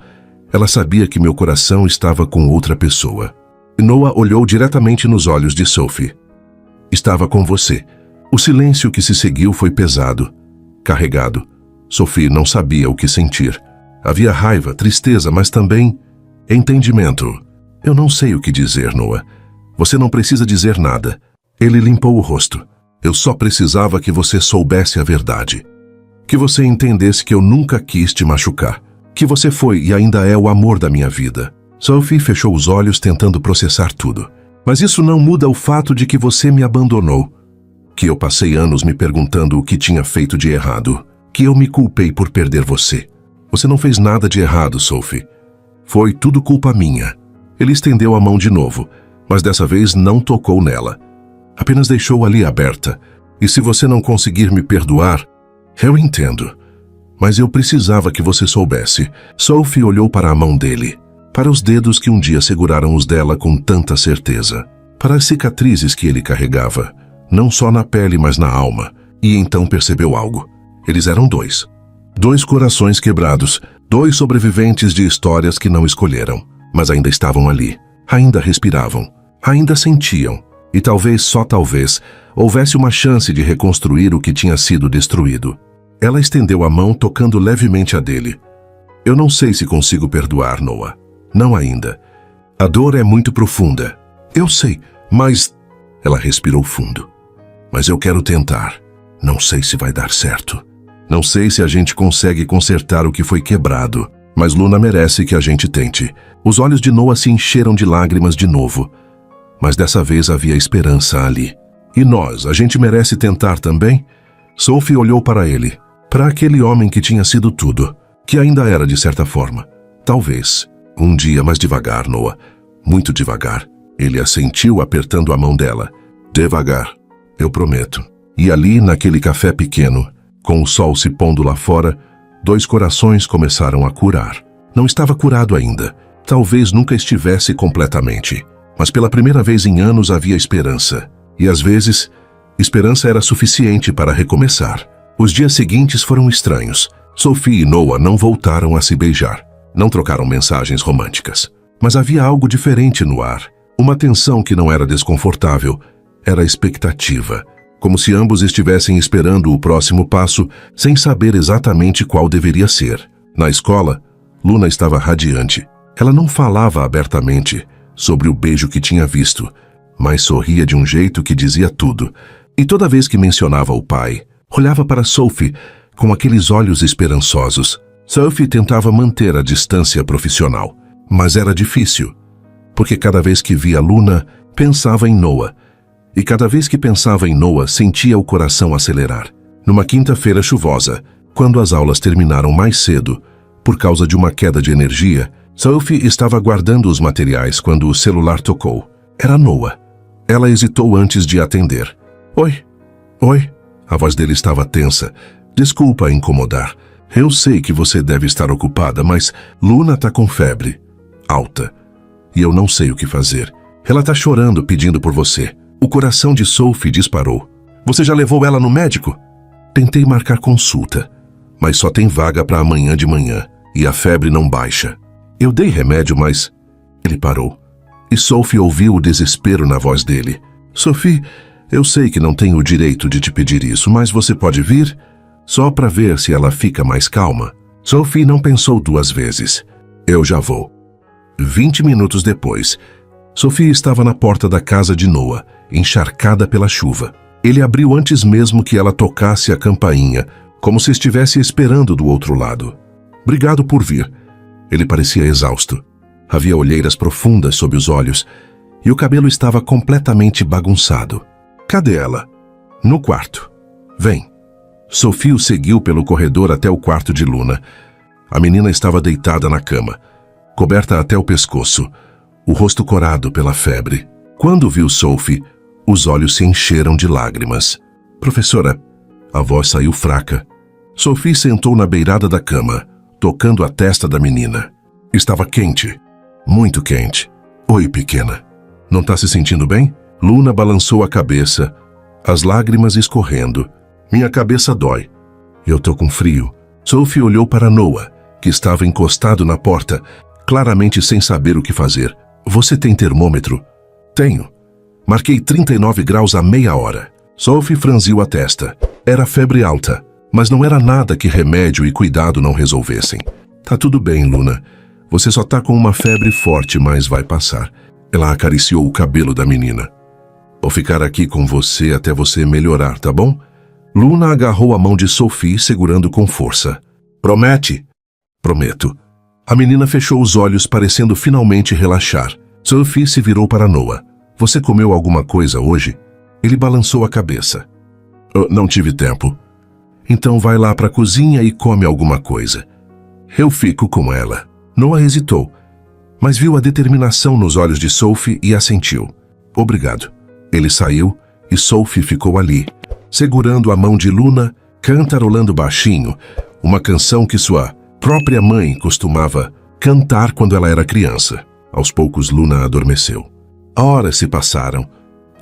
ela sabia que meu coração estava com outra pessoa. Noah olhou diretamente nos olhos de Sophie. Estava com você. O silêncio que se seguiu foi pesado, carregado. Sophie não sabia o que sentir. Havia raiva, tristeza, mas também entendimento. Eu não sei o que dizer, Noah. Você não precisa dizer nada. Ele limpou o rosto. Eu só precisava que você soubesse a verdade. Que você entendesse que eu nunca quis te machucar. Que você foi e ainda é o amor da minha vida. Sophie fechou os olhos tentando processar tudo. Mas isso não muda o fato de que você me abandonou. Que eu passei anos me perguntando o que tinha feito de errado. Que eu me culpei por perder você. Você não fez nada de errado, Sophie. Foi tudo culpa minha. Ele estendeu a mão de novo, mas dessa vez não tocou nela. Apenas deixou ali aberta. E se você não conseguir me perdoar, eu entendo. Mas eu precisava que você soubesse. Sophie olhou para a mão dele, para os dedos que um dia seguraram os dela com tanta certeza, para as cicatrizes que ele carregava, não só na pele, mas na alma. E então percebeu algo. Eles eram dois. Dois corações quebrados, dois sobreviventes de histórias que não escolheram, mas ainda estavam ali, ainda respiravam, ainda sentiam. E talvez, só talvez, houvesse uma chance de reconstruir o que tinha sido destruído. Ela estendeu a mão tocando levemente a dele. Eu não sei se consigo perdoar, Noah. Não ainda. A dor é muito profunda. Eu sei, mas... Ela respirou fundo. Mas eu quero tentar. Não sei se vai dar certo. Não sei se a gente consegue consertar o que foi quebrado, mas Luna merece que a gente tente. Os olhos de Noah se encheram de lágrimas de novo. Mas dessa vez havia esperança ali. E nós, a gente merece tentar também? Sophie olhou para ele, para aquele homem que tinha sido tudo, que ainda era de certa forma. Talvez. Um dia, mais devagar, Noah. Muito devagar. Ele assentiu apertando a mão dela. Devagar. Eu prometo. E ali, naquele café pequeno, com o sol se pondo lá fora, dois corações começaram a curar. Não estava curado ainda. Talvez nunca estivesse completamente. Mas pela primeira vez em anos havia esperança. E às vezes, esperança era suficiente para recomeçar. Os dias seguintes foram estranhos. Sophie e Noah não voltaram a se beijar. Não trocaram mensagens românticas. Mas havia algo diferente no ar. Uma tensão que não era desconfortável. Era expectativa. Como se ambos estivessem esperando o próximo passo, sem saber exatamente qual deveria ser. Na escola, Luna estava radiante. Ela não falava abertamente sobre o beijo que tinha visto, mas sorria de um jeito que dizia tudo. E toda vez que mencionava o pai, olhava para Sophie com aqueles olhos esperançosos. Sophie tentava manter a distância profissional, mas era difícil, porque cada vez que via Luna, pensava em Noah. E cada vez que pensava em Noah, sentia o coração acelerar. Numa quinta-feira chuvosa, quando as aulas terminaram mais cedo, por causa de uma queda de energia, Sophie estava guardando os materiais quando o celular tocou. Era Noah. Ela hesitou antes de atender. Oi? Oi? A voz dele estava tensa. Desculpa incomodar. Eu sei que você deve estar ocupada, mas Luna tá com febre alta. E eu não sei o que fazer. Ela tá chorando pedindo por você. O coração de Sophie disparou. Você já levou ela no médico? Tentei marcar consulta, mas só tem vaga para amanhã de manhã. E a febre não baixa. Eu dei remédio, mas... Ele parou. E Sophie ouviu o desespero na voz dele. Sophie, eu sei que não tenho o direito de te pedir isso, mas você pode vir? Só para ver se ela fica mais calma. Sophie não pensou duas vezes. Eu já vou. 20 minutos depois, Sophie estava na porta da casa de Noah, encharcada pela chuva. Ele abriu antes mesmo que ela tocasse a campainha, como se estivesse esperando do outro lado. Obrigado por vir. Ele parecia exausto. Havia olheiras profundas sob os olhos e o cabelo estava completamente bagunçado. Cadê ela? No quarto. Vem. Sophie o seguiu pelo corredor até o quarto de Luna. A menina estava deitada na cama, coberta até o pescoço, o rosto corado pela febre. Quando viu Sophie, os olhos se encheram de lágrimas. Professora, a voz saiu fraca. Sophie sentou na beirada da cama, tocando a testa da menina. Estava quente, muito quente. Oi, pequena. Não tá se sentindo bem? Luna balançou a cabeça, as lágrimas escorrendo. Minha cabeça dói. Eu tô com frio. Sophie olhou para Noah, que estava encostado na porta, claramente sem saber o que fazer. Você tem termômetro? Tenho. Marquei 39 graus há meia hora. Sophie franziu a testa. Era febre alta, mas não era nada que remédio e cuidado não resolvessem. Tá tudo bem, Luna. Você só tá com uma febre forte, mas vai passar. Ela acariciou o cabelo da menina. Vou ficar aqui com você até você melhorar, tá bom? Luna agarrou a mão de Sophie, segurando com força. Promete? Prometo. A menina fechou os olhos, parecendo finalmente relaxar. Sophie se virou para Noah. Você comeu alguma coisa hoje? Ele balançou a cabeça. Não tive tempo. Então vai lá para a cozinha e come alguma coisa. Eu fico com ela. Noah hesitou, mas viu a determinação nos olhos de Sophie e assentiu. Obrigado. Ele saiu e Sophie ficou ali, segurando a mão de Luna, cantarolando baixinho, uma canção que sua própria mãe costumava cantar quando ela era criança. Aos poucos, Luna adormeceu. Horas se passaram.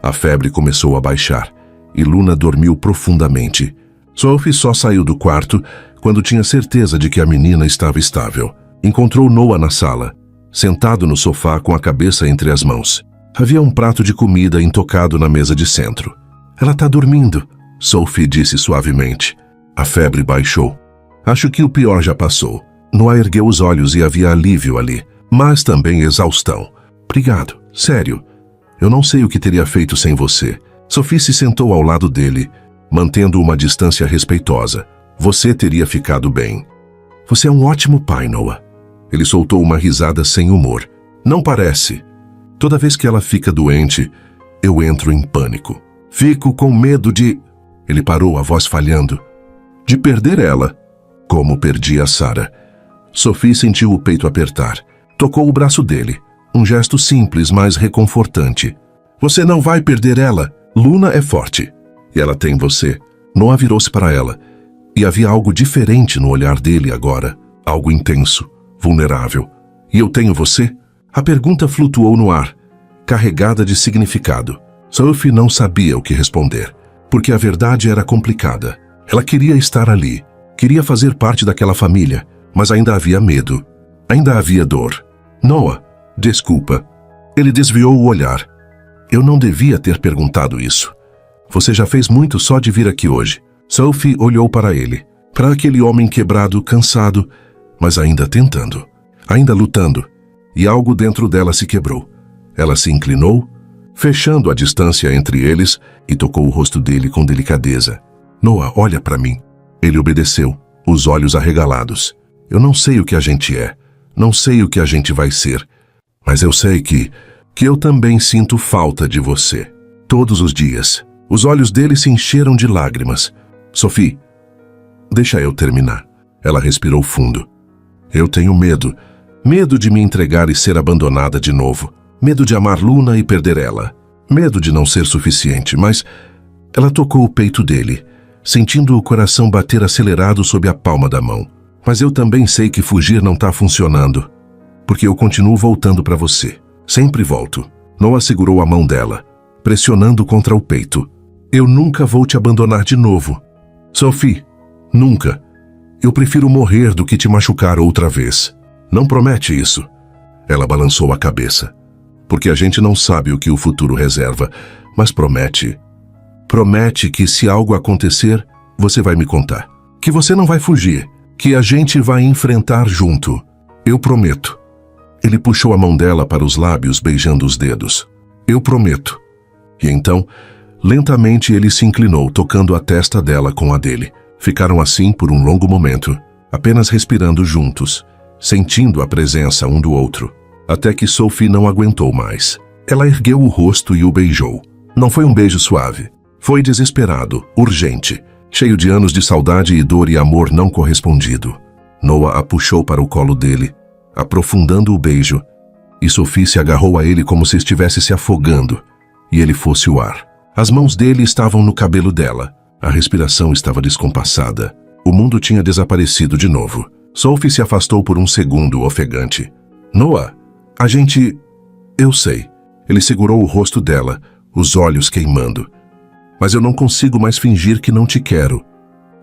A febre começou a baixar e Luna dormiu profundamente. Sophie só saiu do quarto quando tinha certeza de que a menina estava estável. Encontrou Noah na sala, sentado no sofá com a cabeça entre as mãos. Havia um prato de comida intocado na mesa de centro. Ela tá dormindo, Sophie disse suavemente. A febre baixou. Acho que o pior já passou. Noah ergueu os olhos e havia alívio ali, mas também exaustão. Obrigado, sério. Eu não sei o que teria feito sem você. Sophie se sentou ao lado dele, mantendo uma distância respeitosa. Você teria ficado bem. Você é um ótimo pai, Noah. Ele soltou uma risada sem humor. Não parece. Toda vez que ela fica doente, eu entro em pânico. Fico com medo de... Ele parou, a voz falhando. De perder ela, como perdi a Sarah. Sophie sentiu o peito apertar. Tocou o braço dele. Um gesto simples, mas reconfortante. Você não vai perder ela. Luna é forte. E ela tem você. Noah virou-se para ela. E havia algo diferente no olhar dele agora. Algo intenso, vulnerável. E eu tenho você? A pergunta flutuou no ar, carregada de significado. Sophie não sabia o que responder, porque a verdade era complicada. Ela queria estar ali, queria fazer parte daquela família, mas ainda havia medo. Ainda havia dor. Noah, desculpa. Ele desviou o olhar. Eu não devia ter perguntado isso. Você já fez muito só de vir aqui hoje. Sophie olhou para ele, para aquele homem quebrado, cansado, mas ainda tentando, ainda lutando, e algo dentro dela se quebrou. Ela se inclinou, fechando a distância entre eles, e tocou o rosto dele com delicadeza. Noah, olha para mim. Ele obedeceu, os olhos arregalados. Eu não sei o que a gente é, não sei o que a gente vai ser, mas eu sei que eu também sinto falta de você. Todos os dias. Os olhos dele se encheram de lágrimas. Sophie, deixa eu terminar. Ela respirou fundo. Eu tenho medo. Medo de me entregar e ser abandonada de novo. Medo de amar Luna e perder ela. Medo de não ser suficiente, mas... Ela tocou o peito dele, sentindo o coração bater acelerado sob a palma da mão. Mas eu também sei que fugir não tá funcionando. Porque eu continuo voltando para você. Sempre volto. Noah segurou a mão dela, pressionando contra o peito. Eu nunca vou te abandonar de novo. Sophie, nunca. Eu prefiro morrer do que te machucar outra vez. Não promete isso. Ela balançou a cabeça. Porque a gente não sabe o que o futuro reserva, mas promete. Promete que se algo acontecer, você vai me contar. Que você não vai fugir. Que a gente vai enfrentar junto. Eu prometo. Ele puxou a mão dela para os lábios, beijando os dedos. Eu prometo. E então, lentamente ele se inclinou, tocando a testa dela com a dele. Ficaram assim por um longo momento, apenas respirando juntos, sentindo a presença um do outro, até que Sophie não aguentou mais. Ela ergueu o rosto e o beijou. Não foi um beijo suave. Foi desesperado, urgente, cheio de anos de saudade e dor e amor não correspondido. Noah a puxou para o colo dele, aprofundando o beijo, e Sophie se agarrou a ele como se estivesse se afogando, e ele fosse o ar. As mãos dele estavam no cabelo dela. A respiração estava descompassada. O mundo tinha desaparecido de novo. Sophie se afastou por um segundo, ofegante. Noah, a gente... Eu sei. Ele segurou o rosto dela, os olhos queimando. Mas eu não consigo mais fingir que não te quero.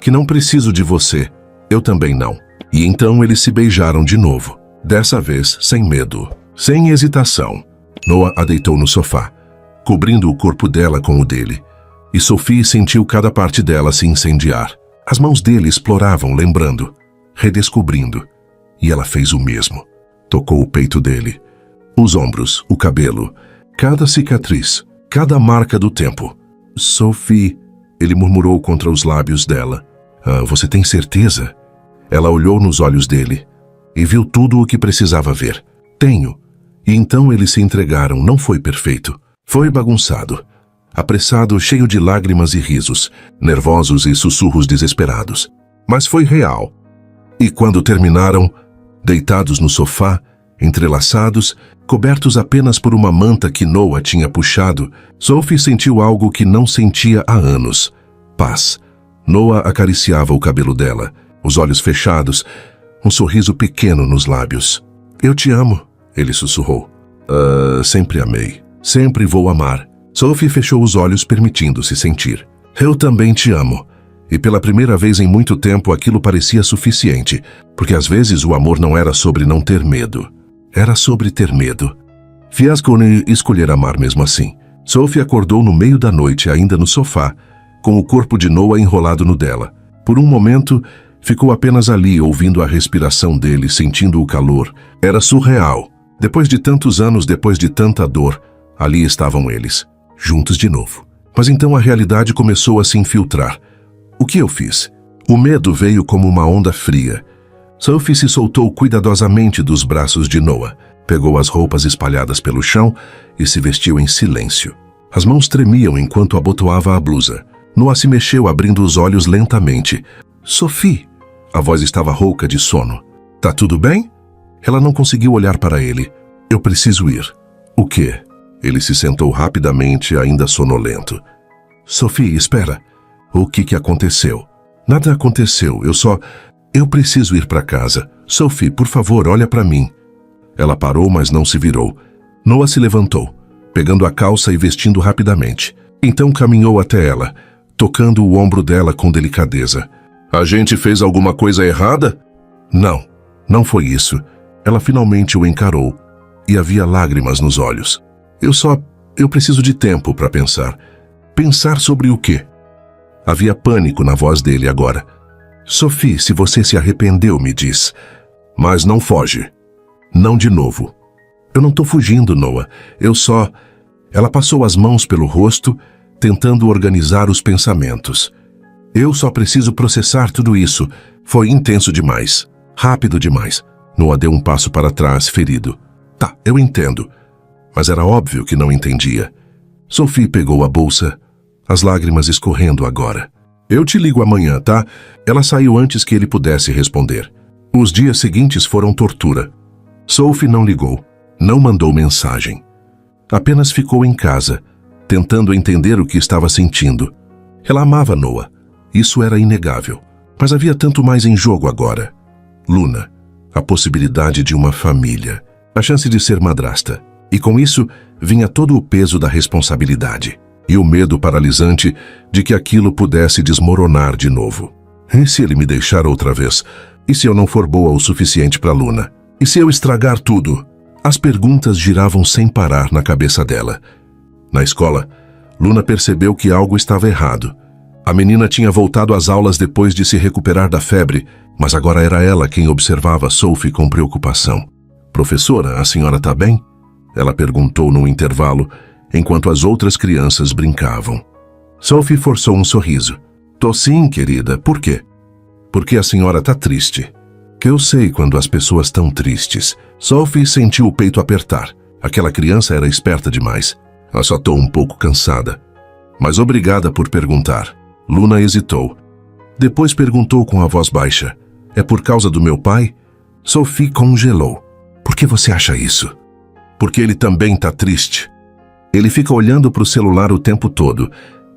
Que não preciso de você. Eu também não. E então eles se beijaram de novo. Dessa vez, sem medo, sem hesitação. Noah a deitou no sofá, cobrindo o corpo dela com o dele, e Sophie sentiu cada parte dela se incendiar. As mãos dele exploravam, lembrando, redescobrindo, e ela fez o mesmo. Tocou o peito dele, os ombros, o cabelo, cada cicatriz, cada marca do tempo. Sophie, ele murmurou contra os lábios dela. Você tem certeza? Ela olhou nos olhos dele e viu tudo o que precisava ver. Tenho. E então eles se entregaram. Não foi perfeito. Foi bagunçado. Apressado, cheio de lágrimas e risos, nervosos e sussurros desesperados. Mas foi real. E quando terminaram, deitados no sofá, entrelaçados, cobertos apenas por uma manta que Noah tinha puxado, Sophie sentiu algo que não sentia há anos. Paz. Noah acariciava o cabelo dela, os olhos fechados, um sorriso pequeno nos lábios. Eu te amo, ele sussurrou. Sempre amei. Sempre vou amar. Sophie fechou os olhos, permitindo-se sentir. Eu também te amo. E pela primeira vez em muito tempo aquilo parecia suficiente, porque às vezes o amor não era sobre não ter medo. Era sobre ter medo. Fiascone escolher amar mesmo assim. Sophie acordou no meio da noite, ainda no sofá, com o corpo de Noah enrolado no dela. Por um momento, ficou apenas ali, ouvindo a respiração dele, sentindo o calor. Era surreal. Depois de tantos anos, depois de tanta dor, ali estavam eles, juntos de novo. Mas então a realidade começou a se infiltrar. O que eu fiz? O medo veio como uma onda fria. Sophie se soltou cuidadosamente dos braços de Noah, pegou as roupas espalhadas pelo chão e se vestiu em silêncio. As mãos tremiam enquanto abotoava a blusa. Noah se mexeu, abrindo os olhos lentamente. Sophie! A voz estava rouca de sono. Tá tudo bem? Ela não conseguiu olhar para ele. Eu preciso ir. O quê? Ele se sentou rapidamente, ainda sonolento. Sophie, espera. O que aconteceu? Nada aconteceu, Eu preciso ir para casa. Sophie, por favor, olha para mim. Ela parou, mas não se virou. Noah se levantou, pegando a calça e vestindo rapidamente. Então caminhou até ela, tocando o ombro dela com delicadeza. A gente fez alguma coisa errada? Não, não foi isso. Ela finalmente o encarou, e havia lágrimas nos olhos. Eu preciso de tempo para pensar. Pensar sobre o quê? Havia pânico na voz dele agora. Sophie, se você se arrependeu, me diz. Mas não foge. Não de novo. Eu não estou fugindo, Noah. Ela passou as mãos pelo rosto, tentando organizar os pensamentos. Eu só preciso processar tudo isso. Foi intenso demais. Rápido demais. Noah deu um passo para trás, ferido. Tá, eu entendo. Mas era óbvio que não entendia. Sophie pegou a bolsa, as lágrimas escorrendo agora. Eu te ligo amanhã, tá? Ela saiu antes que ele pudesse responder. Os dias seguintes foram tortura. Sophie não ligou, não mandou mensagem. Apenas ficou em casa, tentando entender o que estava sentindo. Ela amava Noah. Isso era inegável. Mas havia tanto mais em jogo agora. Luna, a possibilidade de uma família, a chance de ser madrasta. E com isso vinha todo o peso da responsabilidade. E o medo paralisante de que aquilo pudesse desmoronar de novo. E se ele me deixar outra vez? E se eu não for boa o suficiente para Luna? E se eu estragar tudo? As perguntas giravam sem parar na cabeça dela. Na escola, Luna percebeu que algo estava errado. A menina tinha voltado às aulas depois de se recuperar da febre, mas agora era ela quem observava Sophie com preocupação. Professora, a senhora está bem? Ela perguntou no intervalo, enquanto as outras crianças brincavam. Sophie forçou um sorriso. Tô sim, querida. Por quê? Porque a senhora tá triste. Que eu sei quando as pessoas estão tristes. Sophie sentiu o peito apertar. Aquela criança era esperta demais. Ela só tô um pouco cansada. Mas obrigada por perguntar. Luna hesitou. Depois perguntou com a voz baixa. É por causa do meu pai? Sophie congelou. Por que você acha isso? Porque ele também tá triste. Ele fica olhando para o celular o tempo todo,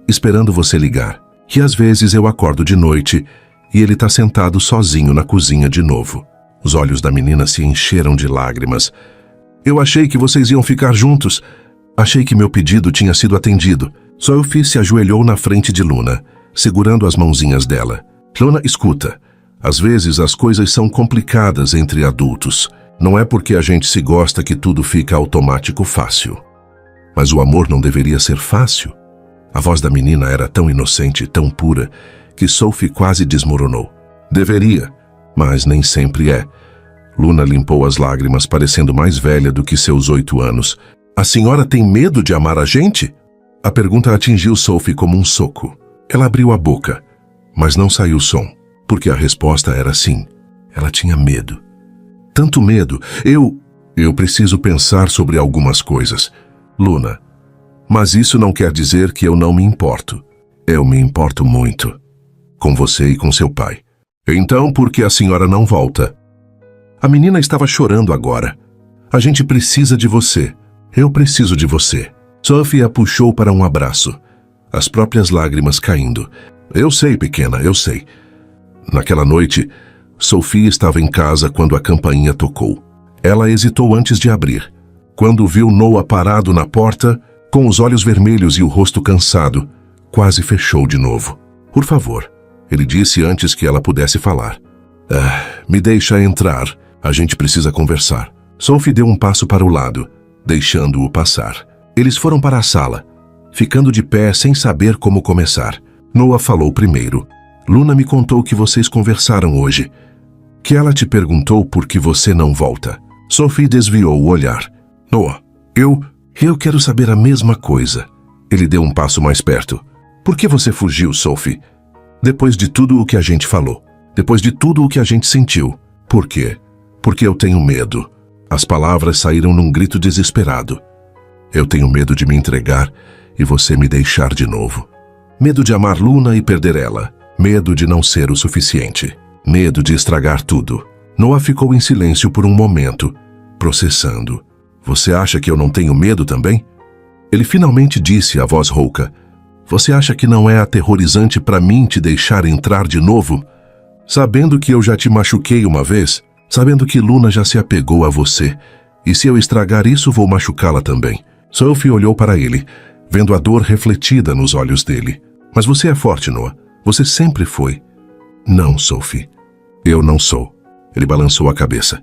esperando você ligar. E às vezes eu acordo de noite e ele está sentado sozinho na cozinha de novo. Os olhos da menina se encheram de lágrimas. Eu achei que vocês iam ficar juntos. Achei que meu pedido tinha sido atendido. Sophie se ajoelhou na frente de Luna, segurando as mãozinhas dela. Luna, escuta. Às vezes as coisas são complicadas entre adultos. Não é porque a gente se gosta que tudo fica automático fácil. Mas o amor não deveria ser fácil. A voz da menina era tão inocente e tão pura que Sophie quase desmoronou. Deveria, mas nem sempre é. Luna limpou as lágrimas, parecendo mais velha do que seus 8 anos. A senhora tem medo de amar a gente? A pergunta atingiu Sophie como um soco. Ela abriu a boca, mas não saiu som, porque a resposta era sim. Ela tinha medo. Tanto medo. Eu preciso pensar sobre algumas coisas. Luna, mas isso não quer dizer que eu não me importo. Eu me importo muito. Com você e com seu pai. Então, por que a senhora não volta? A menina estava chorando agora. A gente precisa de você. Eu preciso de você. Sophie a puxou para um abraço, as próprias lágrimas caindo. Eu sei, pequena, eu sei. Naquela noite, Sophie estava em casa quando a campainha tocou. Ela hesitou antes de abrir. Quando viu Noah parado na porta, com os olhos vermelhos e o rosto cansado, quase fechou de novo. Por favor, ele disse antes que ela pudesse falar. Me deixa entrar. A gente precisa conversar. Sophie deu um passo para o lado, deixando-o passar. Eles foram para a sala, ficando de pé sem saber como começar. Noah falou primeiro. Luna me contou que vocês conversaram hoje. Que ela te perguntou por que você não volta. Sophie desviou o olhar. Noah, eu quero saber a mesma coisa. Ele deu um passo mais perto. Por que você fugiu, Sophie? Depois de tudo o que a gente falou. Depois de tudo o que a gente sentiu. Por quê? Porque eu tenho medo. As palavras saíram num grito desesperado. Eu tenho medo de me entregar e você me deixar de novo. Medo de amar Luna e perder ela. Medo de não ser o suficiente. Medo de estragar tudo. Noah ficou em silêncio por um momento, processando. Você acha que eu não tenho medo também? Ele finalmente disse, a voz rouca. Você acha que não é aterrorizante para mim te deixar entrar de novo? Sabendo que eu já te machuquei uma vez, sabendo que Luna já se apegou a você, e se eu estragar isso vou machucá-la também. Sophie olhou para ele, vendo a dor refletida nos olhos dele. Mas você é forte, Noah. Você sempre foi. Não, Sophie. Eu não sou. Ele balançou a cabeça.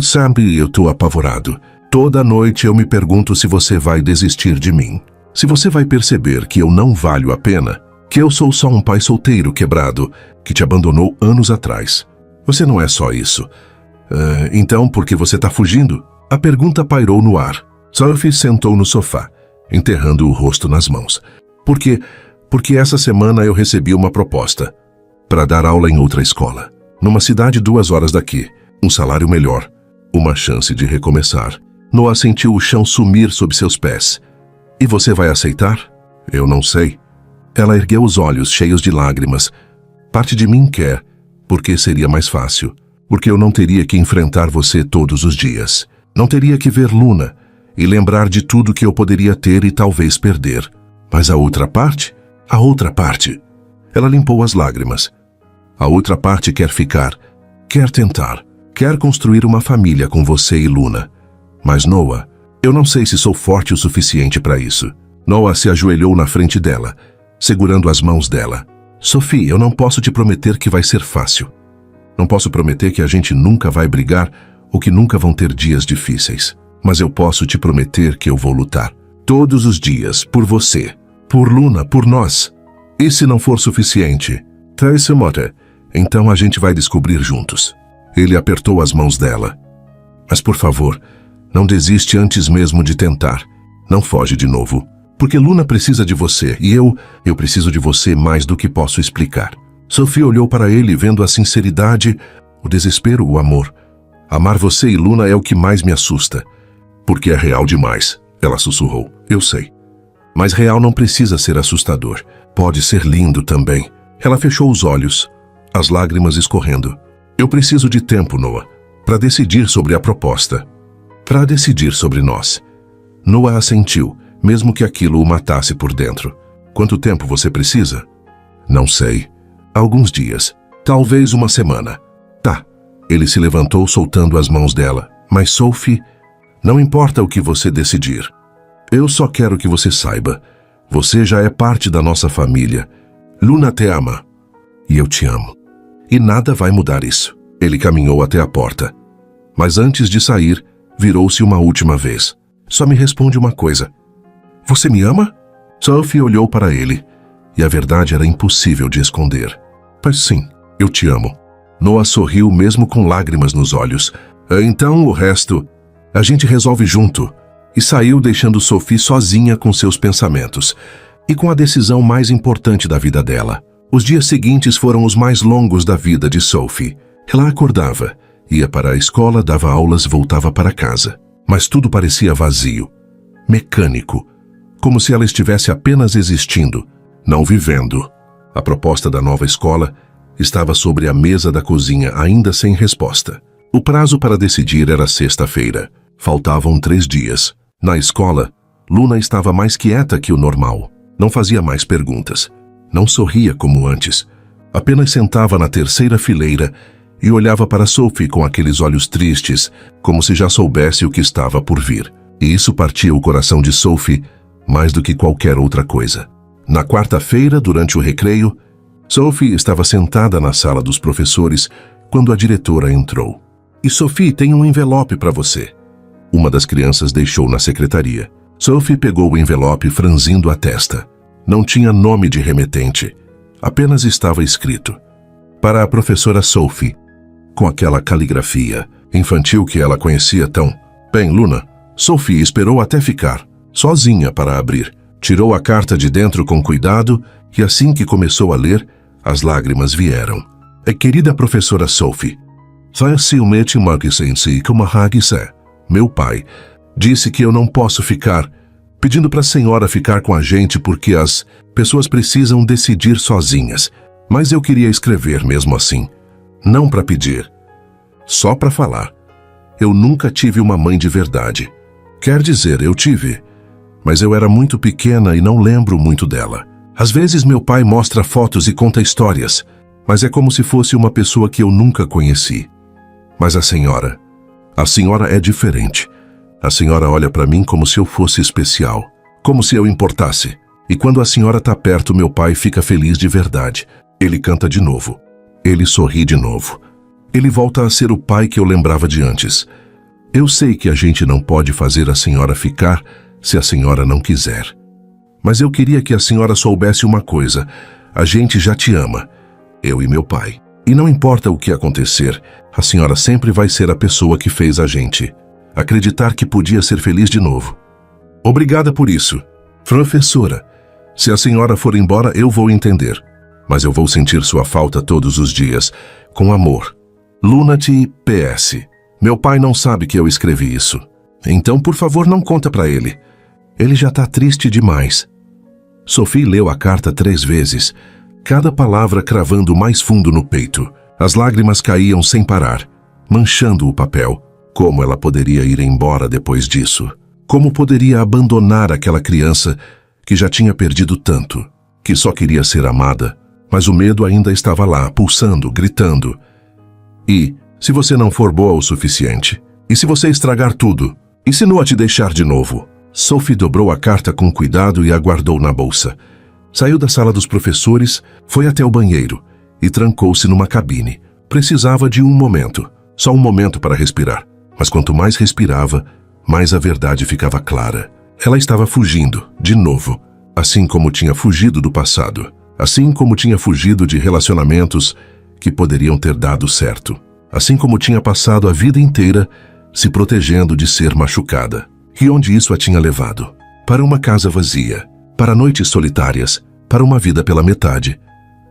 Sabe, eu tô apavorado. Toda noite eu me pergunto se você vai desistir de mim. Se você vai perceber que eu não valho a pena, que eu sou só um pai solteiro quebrado, que te abandonou anos atrás. Você não é só isso. Então, por que você tá fugindo? A pergunta pairou no ar. Sophie sentou no sofá, enterrando o rosto nas mãos. Porque essa semana eu recebi uma proposta para dar aula em outra escola, numa cidade 2 horas daqui, um salário melhor, uma chance de recomeçar. Noah sentiu o chão sumir sob seus pés. E você vai aceitar? Eu não sei. Ela ergueu os olhos cheios de lágrimas. Parte de mim quer, porque seria mais fácil. Porque eu não teria que enfrentar você todos os dias. Não teria que ver Luna e lembrar de tudo que eu poderia ter e talvez perder. Mas a outra parte? A outra parte. Ela limpou as lágrimas. A outra parte quer ficar, quer tentar, quer construir uma família com você e Luna. Mas Noah, eu não sei se sou forte o suficiente para isso. Noah se ajoelhou na frente dela, segurando as mãos dela. Sophie, eu não posso te prometer que vai ser fácil. Não posso prometer que a gente nunca vai brigar ou que nunca vão ter dias difíceis. Mas eu posso te prometer que eu vou lutar. Todos os dias, por você, por Luna, por nós. E se não for suficiente, então a gente vai descobrir juntos. Ele apertou as mãos dela. Mas por favor, não desiste antes mesmo de tentar. Não foge de novo. Porque Luna precisa de você e eu preciso de você mais do que posso explicar. Sophie olhou para ele vendo a sinceridade, o desespero, o amor. Amar você e Luna é o que mais me assusta. Porque é real demais, ela sussurrou. Eu sei. Mas real não precisa ser assustador. Pode ser lindo também. Ela fechou os olhos, as lágrimas escorrendo. Eu preciso de tempo, Noah, para decidir sobre a proposta. Para decidir sobre nós. Noah assentiu, mesmo que aquilo o matasse por dentro. Quanto tempo você precisa? Não sei. Alguns dias. Talvez uma semana. Tá. Ele se levantou soltando as mãos dela. Mas Sophie, não importa o que você decidir. Eu só quero que você saiba. Você já é parte da nossa família. Luna te ama. E eu te amo. E nada vai mudar isso. Ele caminhou até a porta. Mas antes de sair, virou-se uma última vez. Só me responde uma coisa. Você me ama? Sophie olhou para ele, e a verdade era impossível de esconder. Pois sim, eu te amo. Noah sorriu mesmo com lágrimas nos olhos. Então o resto, a gente resolve junto. E saiu deixando Sophie sozinha com seus pensamentos e com a decisão mais importante da vida dela. Os dias seguintes foram os mais longos da vida de Sophie. Ela acordava, ia para a escola, dava aulas, voltava para casa. Mas tudo parecia vazio, mecânico, como se ela estivesse apenas existindo, não vivendo. A proposta da nova escola estava sobre a mesa da cozinha, ainda sem resposta. O prazo para decidir era sexta-feira. Faltavam 3 dias. Na escola, Luna estava mais quieta que o normal. Não fazia mais perguntas. Não sorria como antes. Apenas sentava na terceira fileira e olhava para Sophie com aqueles olhos tristes, como se já soubesse o que estava por vir. E isso partia o coração de Sophie mais do que qualquer outra coisa. Na quarta-feira, durante o recreio, Sophie estava sentada na sala dos professores quando a diretora entrou. E Sophie, tem um envelope para você. Uma das crianças deixou na secretaria. Sophie pegou o envelope franzindo a testa. Não tinha nome de remetente. Apenas estava escrito: para a professora Sophie, com aquela caligrafia infantil que ela conhecia tão bem. Luna. Sophie esperou até ficar sozinha para abrir. Tirou a carta de dentro com cuidado e assim que começou a ler, as lágrimas vieram. Querida professora Sophie, meu pai disse que eu não posso ficar, pedindo para a senhora ficar com a gente porque as pessoas precisam decidir sozinhas. Mas eu queria escrever mesmo assim, não para pedir, só para falar. Eu nunca tive uma mãe de verdade. Quer dizer, eu tive, mas eu era muito pequena e não lembro muito dela. Às vezes meu pai mostra fotos e conta histórias, mas é como se fosse uma pessoa que eu nunca conheci. Mas a senhora é diferente. A senhora olha para mim como se eu fosse especial, como se eu importasse. E quando a senhora está perto, meu pai fica feliz de verdade. Ele canta de novo. Ele sorri de novo. Ele volta a ser o pai que eu lembrava de antes. Eu sei que a gente não pode fazer a senhora ficar se a senhora não quiser. Mas eu queria que a senhora soubesse uma coisa. A gente já te ama, eu e meu pai. E não importa o que acontecer, a senhora sempre vai ser a pessoa que fez a gente acreditar que podia ser feliz de novo. Obrigada por isso. Professora, se a senhora for embora, eu vou entender. Mas eu vou sentir sua falta todos os dias, com amor. Lunati PS. Meu pai não sabe que eu escrevi isso. Então, por favor, não conta para ele. Ele já está triste demais. Sophie leu a carta 3 vezes, cada palavra cravando mais fundo no peito. As lágrimas caíam sem parar, manchando o papel. Como ela poderia ir embora depois disso? Como poderia abandonar aquela criança que já tinha perdido tanto, que só queria ser amada, mas o medo ainda estava lá, pulsando, gritando. E, se você não for boa o suficiente? E se você estragar tudo? E se Noah te deixar de novo? Sophie dobrou a carta com cuidado e a guardou na bolsa. Saiu da sala dos professores, foi até o banheiro e trancou-se numa cabine. Precisava de um momento, só um momento para respirar. Mas quanto mais respirava, mais a verdade ficava clara. Ela estava fugindo, de novo, assim como tinha fugido do passado. Assim como tinha fugido de relacionamentos que poderiam ter dado certo. Assim como tinha passado a vida inteira se protegendo de ser machucada. E onde isso a tinha levado? Para uma casa vazia, para noites solitárias, para uma vida pela metade.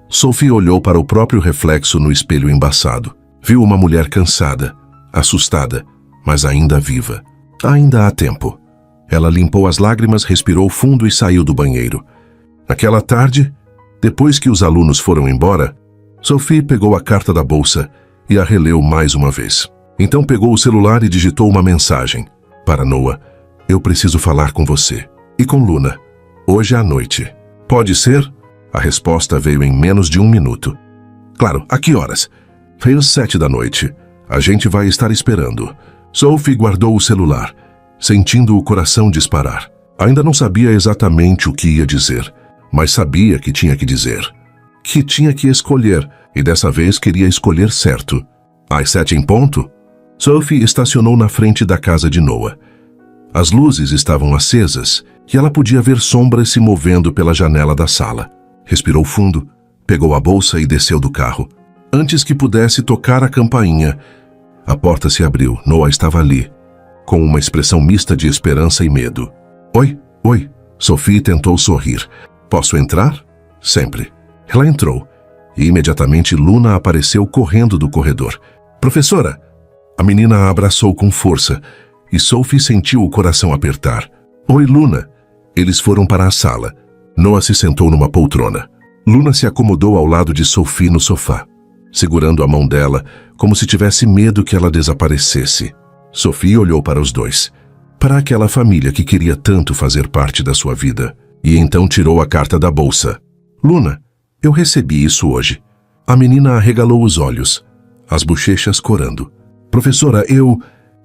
Sophie olhou para o próprio reflexo no espelho embaçado. Viu uma mulher cansada, assustada, mas ainda viva. Ainda há tempo. Ela limpou as lágrimas, respirou fundo e saiu do banheiro. Naquela tarde, depois que os alunos foram embora, Sophie pegou a carta da bolsa e a releu mais uma vez. Então pegou o celular e digitou uma mensagem. Para Noah, eu preciso falar com você. E com Luna, hoje à noite. Pode ser? A resposta veio em menos de 1 minuto. Claro, a que horas? Foi às 7 da noite. A gente vai estar esperando. Sophie guardou o celular, sentindo o coração disparar. Ainda não sabia exatamente o que ia dizer, mas sabia que tinha que dizer. Que tinha que escolher, e dessa vez queria escolher certo. Às 7 em ponto? Sophie estacionou na frente da casa de Noah. As luzes estavam acesas e ela podia ver sombras se movendo pela janela da sala. Respirou fundo, pegou a bolsa e desceu do carro. Antes que pudesse tocar a campainha, a porta se abriu. Noah estava ali, com uma expressão mista de esperança e medo. Oi, oi. Sophie tentou sorrir. Posso entrar? Sempre. Ela entrou e imediatamente Luna apareceu correndo do corredor. Professora! A menina a abraçou com força e Sophie sentiu o coração apertar. Oi, Luna. Eles foram para a sala. Noah se sentou numa poltrona. Luna se acomodou ao lado de Sophie no sofá, segurando a mão dela como se tivesse medo que ela desaparecesse. Sophie olhou para os dois, para aquela família que queria tanto fazer parte da sua vida, e então tirou a carta da bolsa. Luna, eu recebi isso hoje. A menina arregalou os olhos, as bochechas corando. Professora, eu...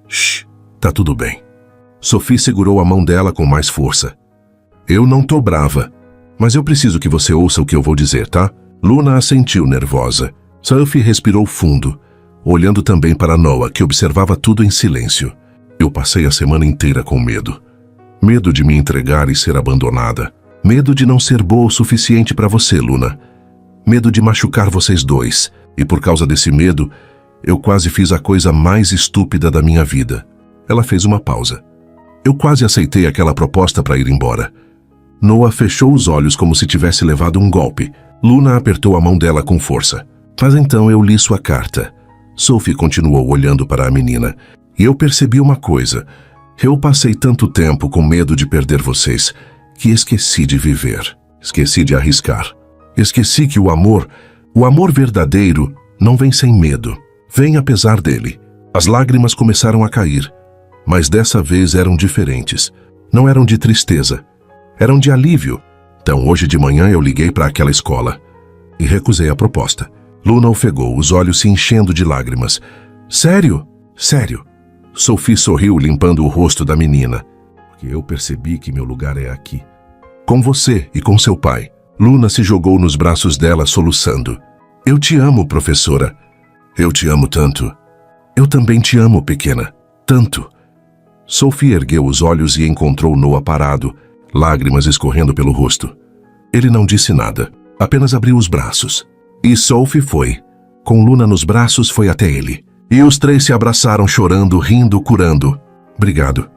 Shh, tá tudo bem. Sophie segurou a mão dela com mais força. Eu não tô brava, mas eu preciso que você ouça o que eu vou dizer, tá? Luna assentiu nervosa. Sophie respirou fundo, olhando também para Noah, que observava tudo em silêncio. Eu passei a semana inteira com medo. Medo de me entregar e ser abandonada. Medo de não ser boa o suficiente para você, Luna. Medo de machucar vocês dois. E por causa desse medo, eu quase fiz a coisa mais estúpida da minha vida. Ela fez uma pausa. Eu quase aceitei aquela proposta para ir embora. Noah fechou os olhos como se tivesse levado um golpe. Luna apertou a mão dela com força. Mas então eu li sua carta. Sophie continuou olhando para a menina. E eu percebi uma coisa. Eu passei tanto tempo com medo de perder vocês que esqueci de viver. Esqueci de arriscar. Esqueci que o amor verdadeiro, não vem sem medo. Vem apesar dele. As lágrimas começaram a cair. Mas dessa vez eram diferentes. Não eram de tristeza. Eram de alívio. Então hoje de manhã eu liguei para aquela escola e recusei a proposta. Luna ofegou, os olhos se enchendo de lágrimas. Sério? Sério. Sophie sorriu, limpando o rosto da menina. Porque eu percebi que meu lugar é aqui. Com você e com seu pai. Luna se jogou nos braços dela, soluçando. Eu te amo, professora. Eu te amo tanto. Eu também te amo, pequena. Tanto. Sophie ergueu os olhos e encontrou Noah parado, lágrimas escorrendo pelo rosto. Ele não disse nada, apenas abriu os braços. E Sophie foi. Com Luna nos braços, foi até ele. E os três se abraçaram, chorando, rindo, curando. Obrigado.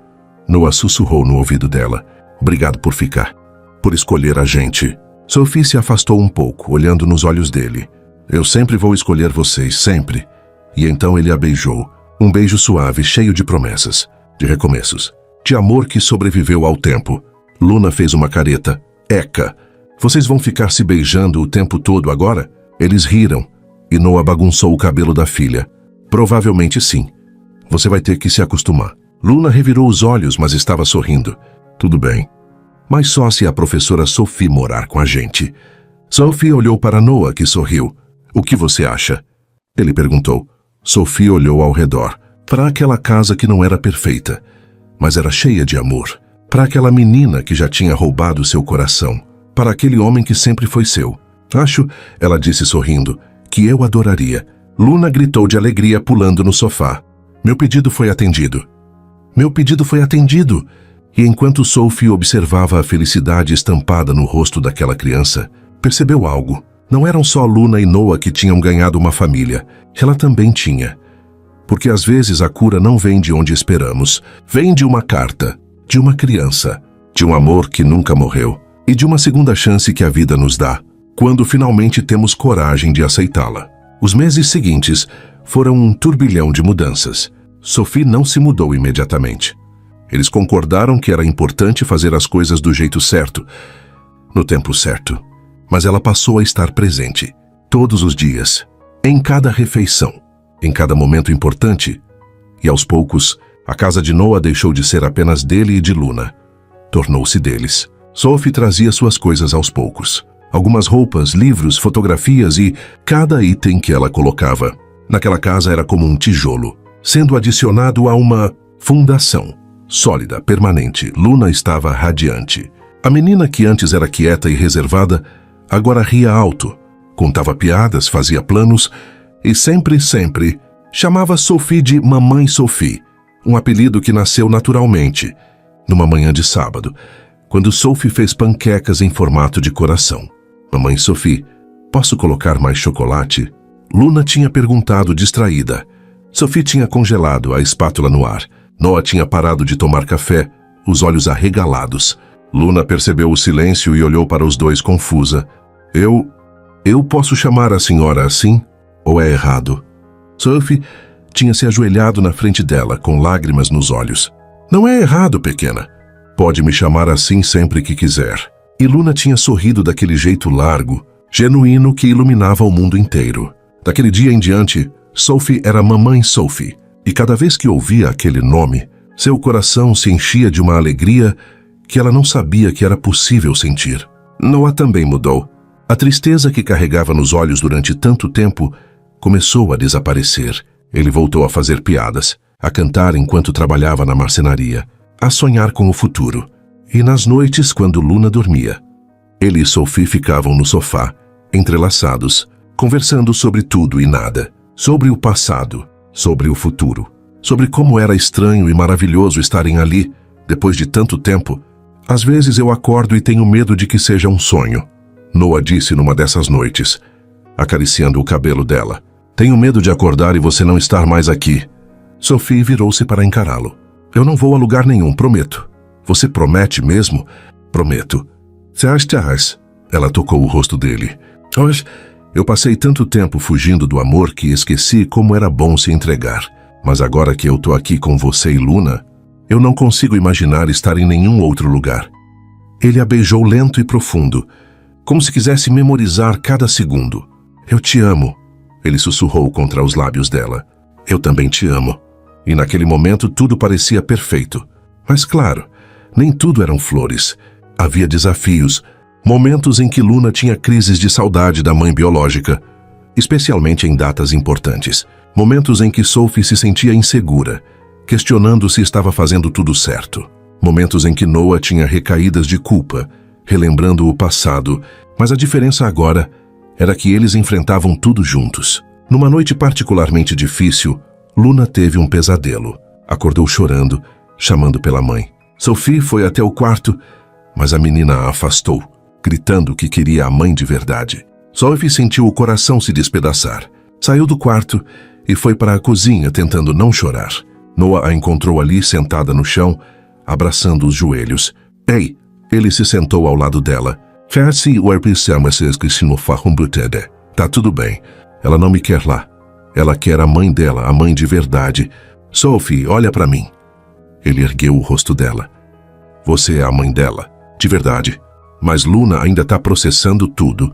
Noah sussurrou no ouvido dela. Obrigado por ficar. Por escolher a gente. Sophie se afastou um pouco, olhando nos olhos dele. Eu sempre vou escolher vocês, sempre. E então ele a beijou. Um beijo suave, cheio de promessas, de recomeços, de amor que sobreviveu ao tempo. Luna fez uma careta. Eca! Vocês vão ficar se beijando o tempo todo agora? Eles riram, e Noah bagunçou o cabelo da filha. Provavelmente sim. Você vai ter que se acostumar. Luna revirou os olhos, mas estava sorrindo. Tudo bem. Mas só se a professora Sophie morar com a gente. Sophie olhou para Noah, que sorriu. O que você acha? Ele perguntou. Sophie olhou ao redor, para aquela casa que não era perfeita, mas era cheia de amor. Para aquela menina que já tinha roubado seu coração. Para aquele homem que sempre foi seu. Acho, ela disse sorrindo, que eu adoraria. Luna gritou de alegria, pulando no sofá. Meu pedido foi atendido. Meu pedido foi atendido! E enquanto Sophie observava a felicidade estampada no rosto daquela criança, percebeu algo. Não eram só Luna e Noah que tinham ganhado uma família. Ela também tinha. Porque às vezes a cura não vem de onde esperamos. Vem de uma carta, de uma criança, de um amor que nunca morreu e de uma segunda chance que a vida nos dá, quando finalmente temos coragem de aceitá-la. Os meses seguintes foram um turbilhão de mudanças. Sophie não se mudou imediatamente. Eles concordaram que era importante fazer as coisas do jeito certo, no tempo certo. Mas ela passou a estar presente, todos os dias, em cada refeição, em cada momento importante. E aos poucos, a casa de Noah deixou de ser apenas dele e de Luna. Tornou-se deles. Sophie trazia suas coisas aos poucos. Algumas roupas, livros, fotografias e cada item que ela colocava. Naquela casa era como um tijolo, sendo adicionado a uma fundação. Sólida, permanente, Luna estava radiante. A menina que antes era quieta e reservada, agora ria alto, contava piadas, fazia planos e sempre Chamava Sophie de Mamãe Sophie, um apelido que nasceu naturalmente, numa manhã de sábado, quando Sophie fez panquecas em formato de coração. Mamãe Sophie, posso colocar mais chocolate? Luna tinha perguntado distraída. Sophie tinha congelado a espátula no ar. Noah tinha parado de tomar café, os olhos arregalados. Luna percebeu o silêncio e olhou para os dois confusa. Eu posso chamar a senhora assim? Ou é errado? Sophie tinha se ajoelhado na frente dela, com lágrimas nos olhos. Não é errado, pequena. Pode me chamar assim sempre que quiser. E Luna tinha sorrido daquele jeito largo, genuíno que iluminava o mundo inteiro. Daquele dia em diante, Sophie era Mamãe Sophie. E cada vez que ouvia aquele nome, seu coração se enchia de uma alegria que ela não sabia que era possível sentir. Noah também mudou. A tristeza que carregava nos olhos durante tanto tempo começou a desaparecer. Ele voltou a fazer piadas, a cantar enquanto trabalhava na marcenaria, a sonhar com o futuro. E nas noites, quando Luna dormia, ele e Sophie ficavam no sofá, entrelaçados, conversando sobre tudo e nada, sobre o passado, sobre o futuro, sobre como era estranho e maravilhoso estarem ali, depois de tanto tempo. Às vezes eu acordo e tenho medo de que seja um sonho, Noah disse numa dessas noites, acariciando o cabelo dela. Tenho medo de acordar e você não estar mais aqui. Sophie virou-se para encará-lo. Eu não vou a lugar nenhum, prometo. Você promete mesmo? Prometo. Ela tocou o rosto dele. Hoje, eu passei tanto tempo fugindo do amor que esqueci como era bom se entregar. Mas agora que eu tô aqui com você e Luna, eu não consigo imaginar estar em nenhum outro lugar. Ele a beijou lento e profundo, como se quisesse memorizar cada segundo. Eu te amo. Ele sussurrou contra os lábios dela. Eu também te amo. E naquele momento tudo parecia perfeito. Mas claro, nem tudo eram flores. Havia desafios, momentos em que Luna tinha crises de saudade da mãe biológica, especialmente em datas importantes. Momentos em que Sophie se sentia insegura, questionando se estava fazendo tudo certo. Momentos em que Noah tinha recaídas de culpa, relembrando o passado, mas a diferença agora era que eles enfrentavam tudo juntos. Numa noite particularmente difícil, Luna teve um pesadelo. Acordou chorando, chamando pela mãe. Sophie foi até o quarto, mas a menina a afastou, gritando que queria a mãe de verdade. Sophie sentiu o coração se despedaçar. Saiu do quarto e foi para a cozinha tentando não chorar. Noah a encontrou ali sentada no chão, abraçando os joelhos. Ei! Ele se sentou ao lado dela. Tá tudo bem. Ela não me quer lá. Ela quer a mãe dela, a mãe de verdade. Sophie, olha para mim. Ele ergueu o rosto dela. Você é a mãe dela, de verdade. Mas Luna ainda está processando tudo.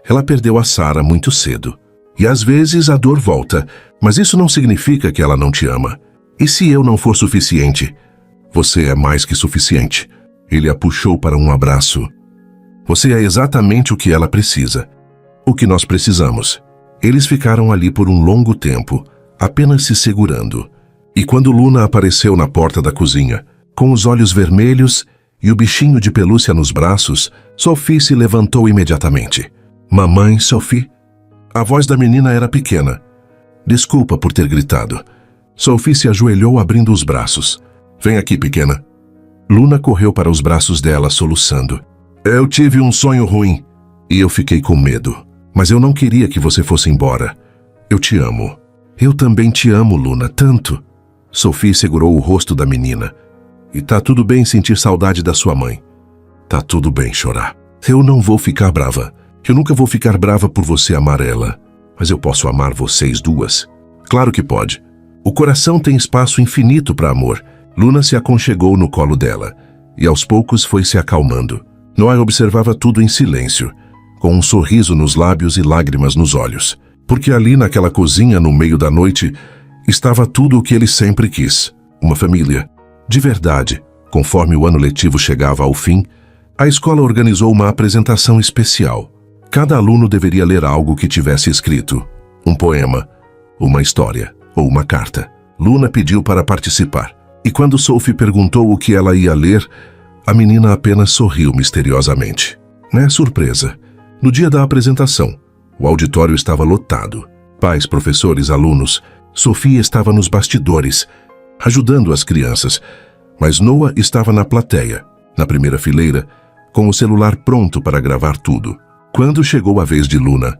Ela perdeu a Sarah muito cedo. E às vezes a dor volta, mas isso não significa que ela não te ama. E se eu não for suficiente? Você é mais que suficiente. Ele a puxou para um abraço. Você é exatamente o que ela precisa. O que nós precisamos. Eles ficaram ali por um longo tempo, apenas se segurando. E quando Luna apareceu na porta da cozinha, com os olhos vermelhos e o bichinho de pelúcia nos braços, Sophie se levantou imediatamente. Mamãe, Sophie? A voz da menina era pequena. Desculpa por ter gritado. Sophie se ajoelhou abrindo os braços. Vem aqui, pequena. Luna correu para os braços dela, soluçando. Eu tive um sonho ruim e eu fiquei com medo. Mas eu não queria que você fosse embora. Eu te amo. Eu também te amo, Luna, tanto. Sophie segurou o rosto da menina. E tá tudo bem sentir saudade da sua mãe. Tá tudo bem chorar. Eu não vou ficar brava. Eu nunca vou ficar brava por você amar ela. Mas eu posso amar vocês duas. Claro que pode. O coração tem espaço infinito para amor. Luna se aconchegou no colo dela. E aos poucos foi se acalmando. Noah observava tudo em silêncio, com um sorriso nos lábios e lágrimas nos olhos. Porque ali naquela cozinha, no meio da noite, estava tudo o que ele sempre quis. Uma família. De verdade, conforme o ano letivo chegava ao fim, a escola organizou uma apresentação especial. Cada aluno deveria ler algo que tivesse escrito. Um poema, uma história ou uma carta. Luna pediu para participar. E quando Sophie perguntou o que ela ia ler, a menina apenas sorriu misteriosamente. Surpresa. No dia da apresentação, o auditório estava lotado. Pais, professores, alunos. Sophie estava nos bastidores, ajudando as crianças, mas Noah estava na plateia, na primeira fileira, com o celular pronto para gravar tudo. Quando chegou a vez de Luna,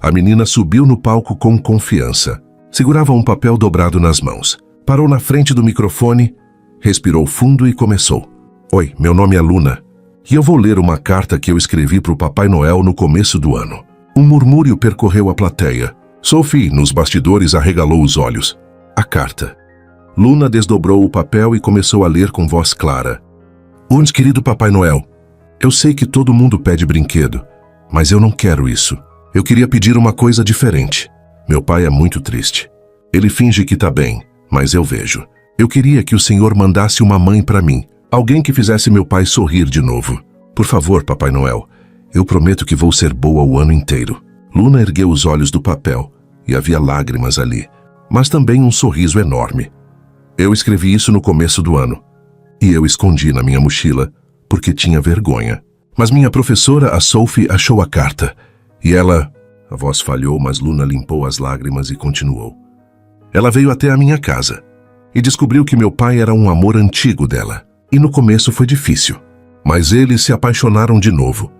a menina subiu no palco com confiança. Segurava um papel dobrado nas mãos. Parou na frente do microfone, respirou fundo e começou. Oi, meu nome é Luna, e eu vou ler uma carta que eu escrevi para o Papai Noel no começo do ano. Um murmúrio percorreu a plateia. Sophie, nos bastidores, arregalou os olhos. A carta. Luna desdobrou o papel e começou a ler com voz clara. Onde, querido Papai Noel? Eu sei que todo mundo pede brinquedo, mas eu não quero isso. Eu queria pedir uma coisa diferente. Meu pai é muito triste. Ele finge que tá bem, mas eu vejo. Eu queria que o Senhor mandasse uma mãe para mim. Alguém que fizesse meu pai sorrir de novo. Por favor, Papai Noel, eu prometo que vou ser boa o ano inteiro. Luna ergueu os olhos do papel e havia lágrimas ali, mas também um sorriso enorme. Eu escrevi isso no começo do ano e eu escondi na minha mochila porque tinha vergonha. Mas minha professora, a Sophie, achou a carta e ela... A voz falhou, mas Luna limpou as lágrimas e continuou. Ela veio até a minha casa e descobriu que meu pai era um amor antigo dela. E no começo foi difícil, mas eles se apaixonaram de novo.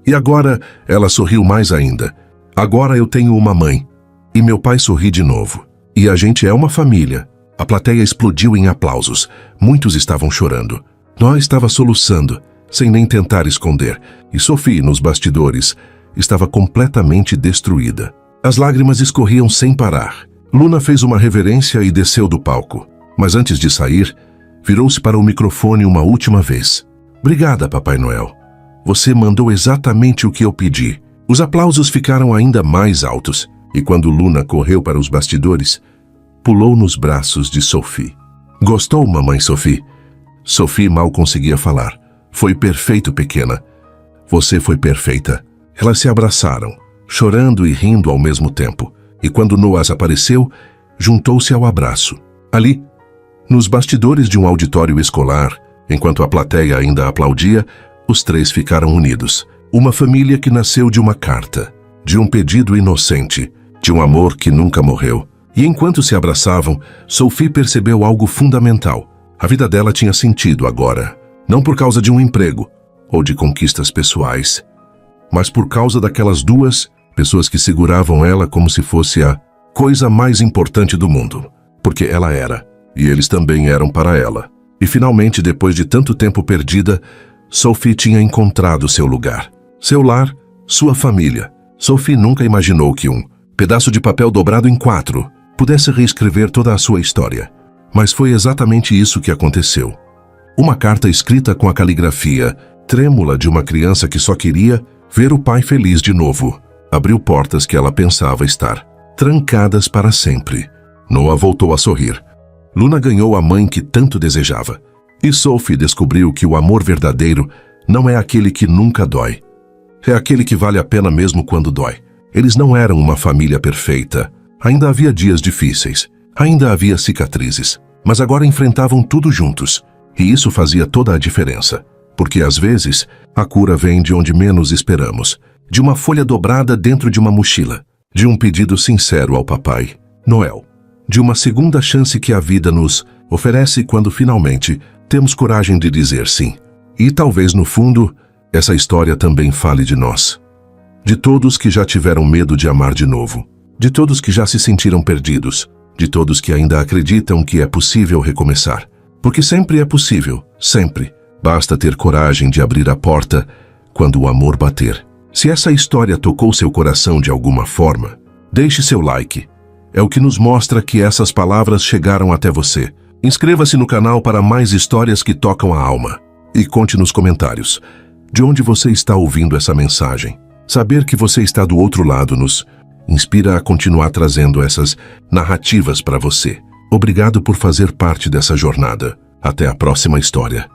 E agora ela sorriu mais ainda. Agora eu tenho uma mãe e meu pai sorri de novo. E a gente é uma família. A plateia explodiu em aplausos. Muitos estavam chorando. Noah estava soluçando, sem nem tentar esconder. E Sophie, nos bastidores, estava completamente destruída. As lágrimas escorriam sem parar. Luna fez uma reverência e desceu do palco. Mas antes de sair, virou-se para o microfone uma última vez. Obrigada, Papai Noel. Você mandou exatamente o que eu pedi. Os aplausos ficaram ainda mais altos. E quando Luna correu para os bastidores, pulou nos braços de Sophie. Gostou, mamãe Sophie? Sophie mal conseguia falar. Foi perfeito, pequena. Você foi perfeita. Elas se abraçaram, chorando e rindo ao mesmo tempo. E quando Noah apareceu, juntou-se ao abraço. Ali, nos bastidores de um auditório escolar, enquanto a plateia ainda aplaudia, os três ficaram unidos. Uma família que nasceu de uma carta, de um pedido inocente, de um amor que nunca morreu. E enquanto se abraçavam, Sophie percebeu algo fundamental. A vida dela tinha sentido agora, não por causa de um emprego ou de conquistas pessoais, mas por causa daquelas duas pessoas que seguravam ela como se fosse a coisa mais importante do mundo. Porque ela era, e eles também eram para ela. E finalmente, depois de tanto tempo perdida, Sophie tinha encontrado seu lugar. Seu lar, sua família. Sophie nunca imaginou que um pedaço de papel dobrado em 4 pudesse reescrever toda a sua história. Mas foi exatamente isso que aconteceu. Uma carta escrita com a caligrafia trêmula de uma criança que só queria ver o pai feliz de novo. Abriu portas que ela pensava estar trancadas para sempre. Noah voltou a sorrir. Luna ganhou a mãe que tanto desejava. E Sophie descobriu que o amor verdadeiro não é aquele que nunca dói. É aquele que vale a pena mesmo quando dói. Eles não eram uma família perfeita. Ainda havia dias difíceis. Ainda havia cicatrizes. Mas agora enfrentavam tudo juntos. E isso fazia toda a diferença. Porque às vezes, a cura vem de onde menos esperamos. De uma folha dobrada dentro de uma mochila. De um pedido sincero ao Papai Noel. De uma segunda chance que a vida nos oferece quando finalmente temos coragem de dizer sim. E talvez no fundo, essa história também fale de nós. De todos que já tiveram medo de amar de novo. De todos que já se sentiram perdidos. De todos que ainda acreditam que é possível recomeçar. Porque sempre é possível, sempre. Basta ter coragem de abrir a porta quando o amor bater. Se essa história tocou seu coração de alguma forma, deixe seu like. É o que nos mostra que essas palavras chegaram até você. Inscreva-se no canal para mais histórias que tocam a alma. E conte nos comentários de onde você está ouvindo essa mensagem. Saber que você está do outro lado nos inspira a continuar trazendo essas narrativas para você. Obrigado por fazer parte dessa jornada. Até a próxima história.